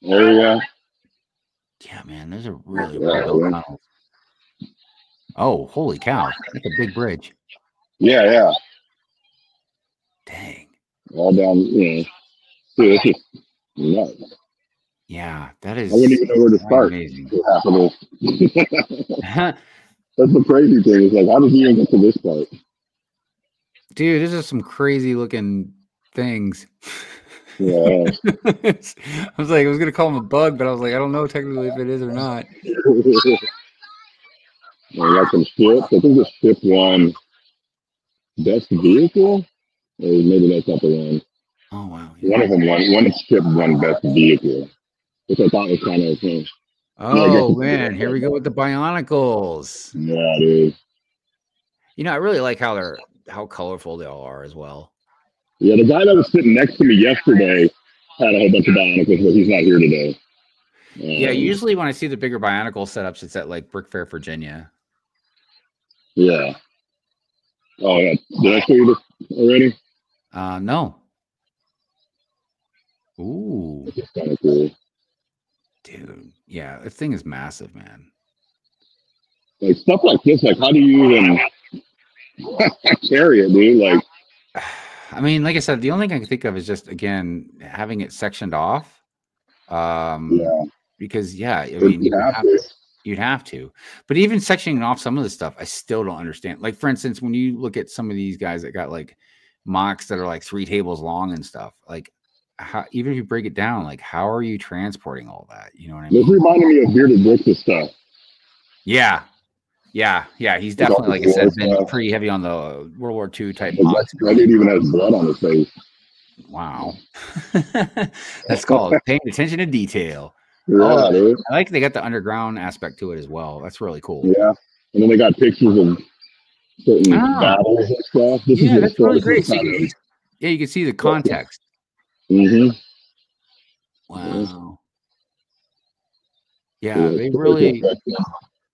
Area. Yeah, man, those are really well built tunnels. Oh, holy cow. That's a big bridge. Yeah. Dang. All down, Dude, it's just nuts. Yeah, that is. I wouldn't even know where to start. Amazing. Half of this. That's the crazy thing. It's like, how did he even get to this part? Dude, these are some crazy looking things. Yeah. I was gonna call him a bug, but I was like, I don't know technically if it is or not. I got some ships. I think the ship won best vehicle. Or maybe that's not the one. Oh wow. Yeah. One of them won. One ship won best vehicle, which I thought was kind of fun. Oh man, here we go with the Bionicles. Yeah, dude. I really like how colorful they all are as well. Yeah, the guy that was sitting next to me yesterday had a whole bunch of Bionicles, but he's not here today. Yeah, usually when I see the bigger Bionicle setups, it's at like Brick Fair, Virginia. Yeah. Oh yeah. Did I show you this already? No. Ooh. That's kind of cool. Dude, yeah, this thing is massive, man. Like stuff like this, like how do you even carry it, dude? Like, I mean, like I said, the only thing I can think of is just again having it sectioned off. Yeah. Because I mean, you'd have to. But even sectioning off some of the stuff, I still don't understand. Like for instance, when you look at some of these guys that got like mocks that are like 3 tables long and stuff, like how, even if you break it down, like how are you transporting all that? You know what I mean? This reminded me of Bearded Brickcz stuff. Yeah. He's definitely, like I said, been pretty heavy on the World War II type mocks. I didn't even have blood on his face. Wow. That's called paying attention to detail. Yeah, dude. I like they got the underground aspect to it as well. That's really cool. Yeah. And then they got pictures of certain battles and stuff. That's really great. So you can see the context. Mm-hmm. Wow. Yeah,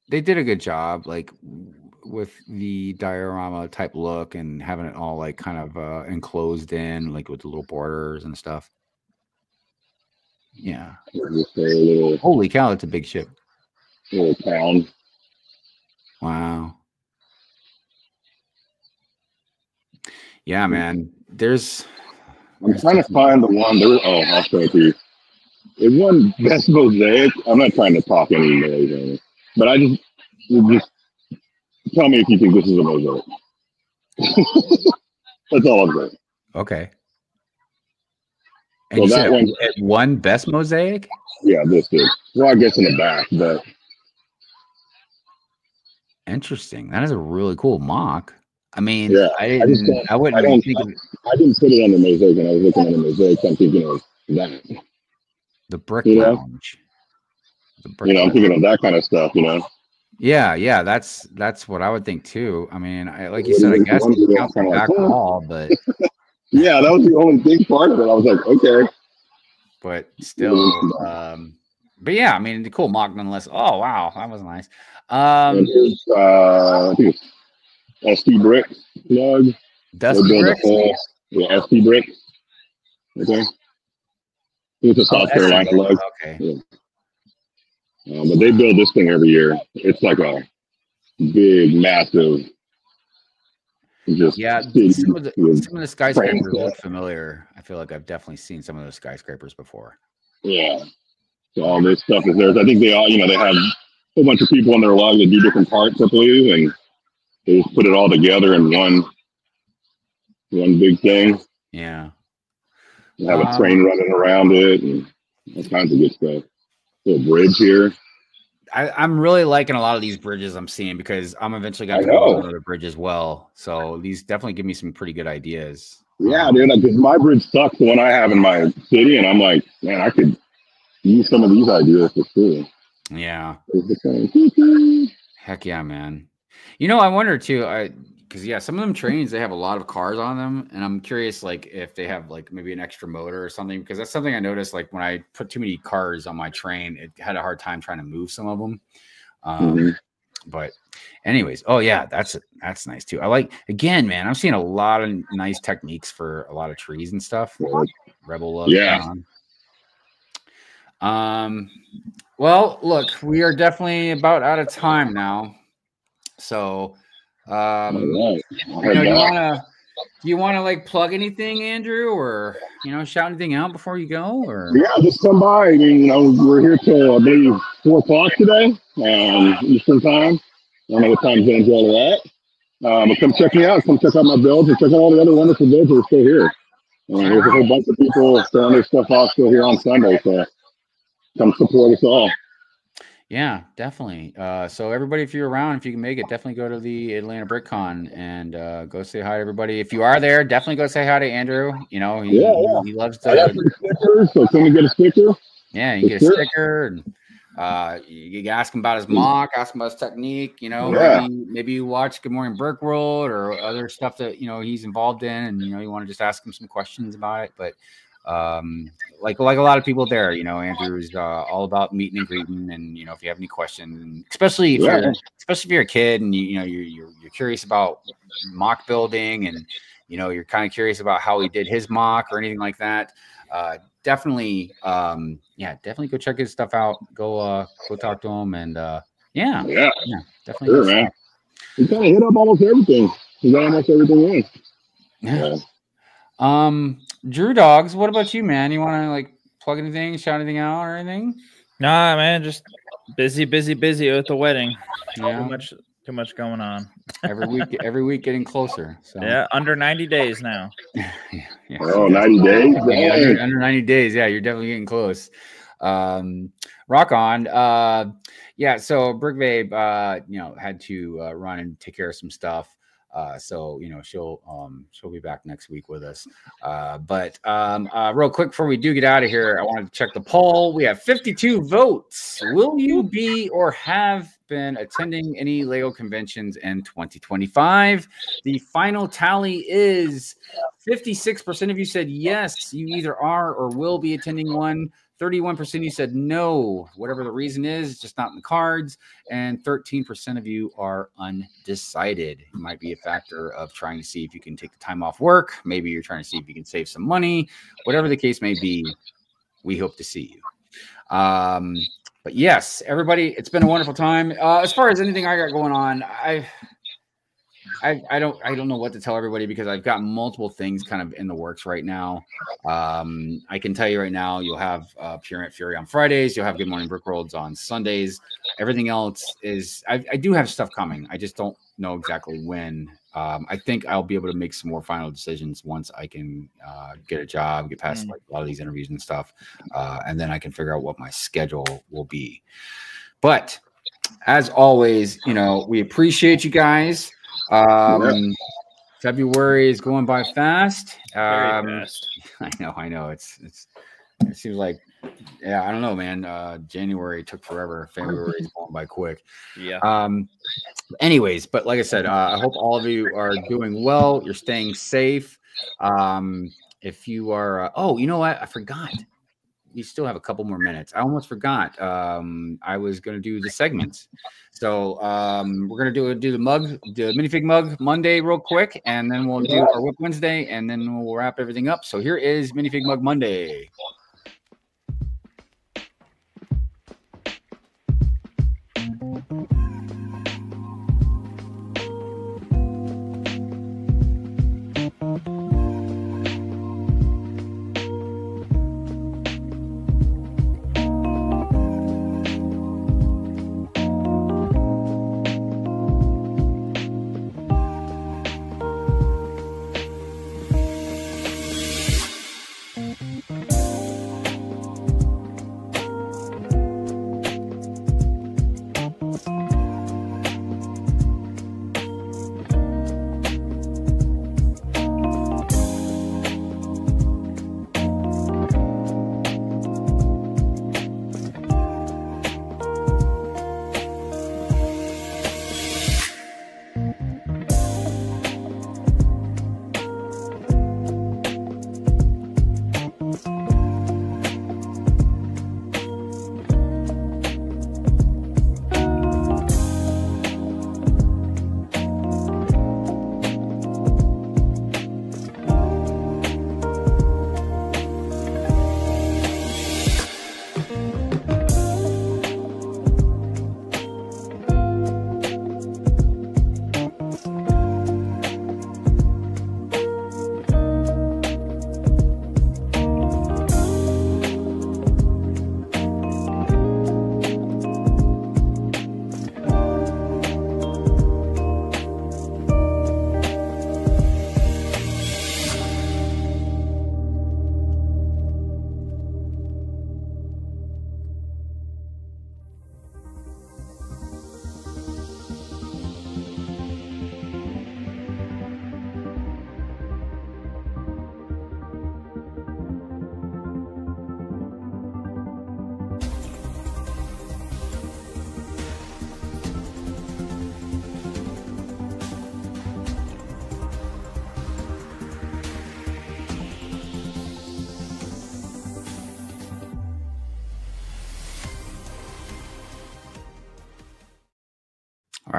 they did a good job, like with the diorama type look and having it all like kind of enclosed in, like with the little borders and stuff. Yeah. Holy cow, that's a big ship. Little town. Wow. Yeah, man. There's I'm trying to find the one. I'll show it to you. It won Best Mosaic. I'm not trying to talk any noise, but you just tell me if you think this is a mosaic. That's all I'm saying. Okay. And So you that said one, it won Best Mosaic? Yeah, this is. Well, I guess in the back, but interesting. That is a really cool mock. I mean, yeah, I didn't think I didn't put it on the mosaic, and I was looking at the mosaic. I'm thinking of that. The Brick Lounge. I'm thinking of that kind of stuff. Yeah, that's what I would think too. I mean, like you said, I guess you count the back wall, but yeah, that was the only big part of it. I was like, okay, but still, but yeah, I mean, the cool mock nonetheless. Oh wow, that was nice. I think it's ST Brickcz plug. Dusty Brickcz? Yeah, ST Brickcz. Okay. It's a South Carolina plug. Okay. Yeah. But they build this thing every year. It's like a big, massive. Some of the skyscrapers look familiar. I feel like I've definitely seen some of those skyscrapers before. Yeah. So all this stuff is theirs. I think they all, they have a whole bunch of people on their log that do different parts, I believe, and they just put it all together in one big thing. Yeah. They have a train running around it and all kinds of good stuff. Little bridge here. I'm really liking a lot of these bridges I'm seeing because I'm eventually going to go another bridge as well. So these definitely give me some pretty good ideas. Yeah, dude, because my bridge sucks, the one I have in my city, and I'm like, man, I could use some of these ideas for sure. Yeah. Heck yeah, man. I wonder too, because some of them trains, they have a lot of cars on them, and I'm curious like if they have like maybe an extra motor or something, because that's something I noticed like when I put too many cars on my train, it had a hard time trying to move some of them. But anyways, oh yeah, that's nice too. I like, again, man, I'm seeing a lot of nice techniques for a lot of trees and stuff. Rebel look. Yeah. Well, look, we are definitely about out of time now. So do you want to like plug anything, Andrew, or shout anything out before you go? Or just come by. I mean, we're here till I believe 4 o'clock today, Eastern time. I don't know what time zones y'all are at. But come check me out. Come check out my builds and check out all the other wonderful builds that are still here. There's a whole bunch of people throwing their stuff off still here on Sunday, so come support us all. Yeah, definitely. So everybody, if you're around, if you can make it, definitely go to the Atlanta Brickcon and go say hi to everybody. If you are there, definitely go say hi to Andrew. He loves to. I got some stickers, so can we get a sticker? Yeah, you can get a sticker. And, you can ask him about his mock, ask him about his technique. Maybe you watch Good Morning Brick World or other stuff that he's involved in, and you want to just ask him some questions about it. But like a lot of people there, Andrew's all about meeting and greeting, and if you have any questions, and especially if you're a kid and you're curious about mock building, and you're kind of curious about how he did his mock or anything like that, definitely go check his stuff out. Go talk to him, and definitely. Sure, man. He kind of hit up almost everything. He got almost everything in. Yeah. Drewdawgs, what about you, man? You want to like plug anything, shout anything out or anything? Nah, man, just busy with the wedding. Yeah. Too much going on. every week getting closer. So yeah, under 90 days now. Yeah. Oh, 90 days? Under 90 days, yeah, you're definitely getting close. Rock on. So Brickbabe had to run and take care of some stuff. So she'll be back next week with us. But real quick before we do get out of here, I wanted to check the poll. We have 52 votes. Will you be or have been attending any Lego conventions in 2025? The final tally is 56% of you said yes, you either are or will be attending one. 31% you said no, whatever the reason is, it's just not in the cards. And 13% of you are undecided. It might be a factor of trying to see if you can take the time off work. Maybe you're trying to see if you can save some money. Whatever the case may be, we hope to see you. But yes, everybody, it's been a wonderful time. As far as anything I got going on, I I don't know what to tell everybody because I've got multiple things kind of in the works right now. I can tell you right now, you'll have Pure Ant Fury on Fridays. You'll have Good Morning Brick Worlds on Sundays. Everything else is I do have stuff coming. I just don't know exactly when. I think I'll be able to make some more final decisions once I can get a job, get past like a lot of these interviews and stuff, and then I can figure out what my schedule will be. But as always, you know, we appreciate you guys. February is going by fast. Very fast. I know. It seems like, yeah, I don't know, man. January took forever. February is going by quick. Yeah. Anyways, but like I said, I hope all of you are doing well. You're staying safe. If you are, oh, you know what? I forgot. We still have a couple more minutes. I almost forgot. I was going to do the segments. So we're going to do the minifig mug Monday real quick, and then we'll do our Whip Wednesday, and then we'll wrap everything up. So here is minifig mug Monday.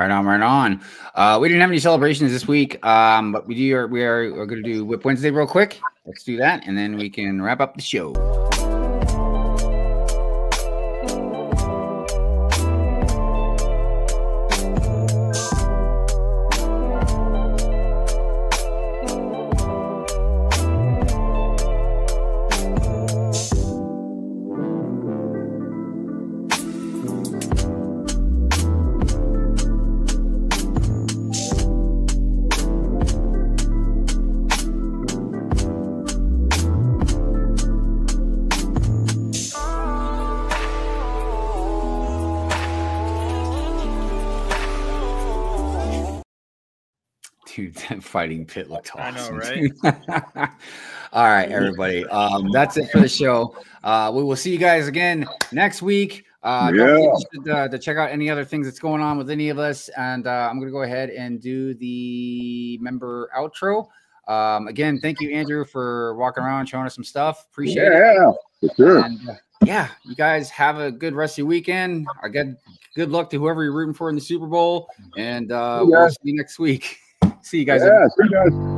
Right on. We didn't have any celebrations this week, but we are going to do Whip Wednesday real quick. Let's do that, and then we can wrap up the show. Dude, that fighting pit looked awesome. I know, right? All right, everybody. That's it for the show. We will see you guys again next week. Don't forget to check out any other things that's going on with any of us. And I'm going to go ahead and do the member outro. Again, thank you, Andrew, for walking around, showing us some stuff. Appreciate it. Yeah, for sure. And, yeah, you guys have a good rest of your weekend. Good luck to whoever you're rooting for in the Super Bowl. And we'll see you next week. See you guys. Yeah, see you guys.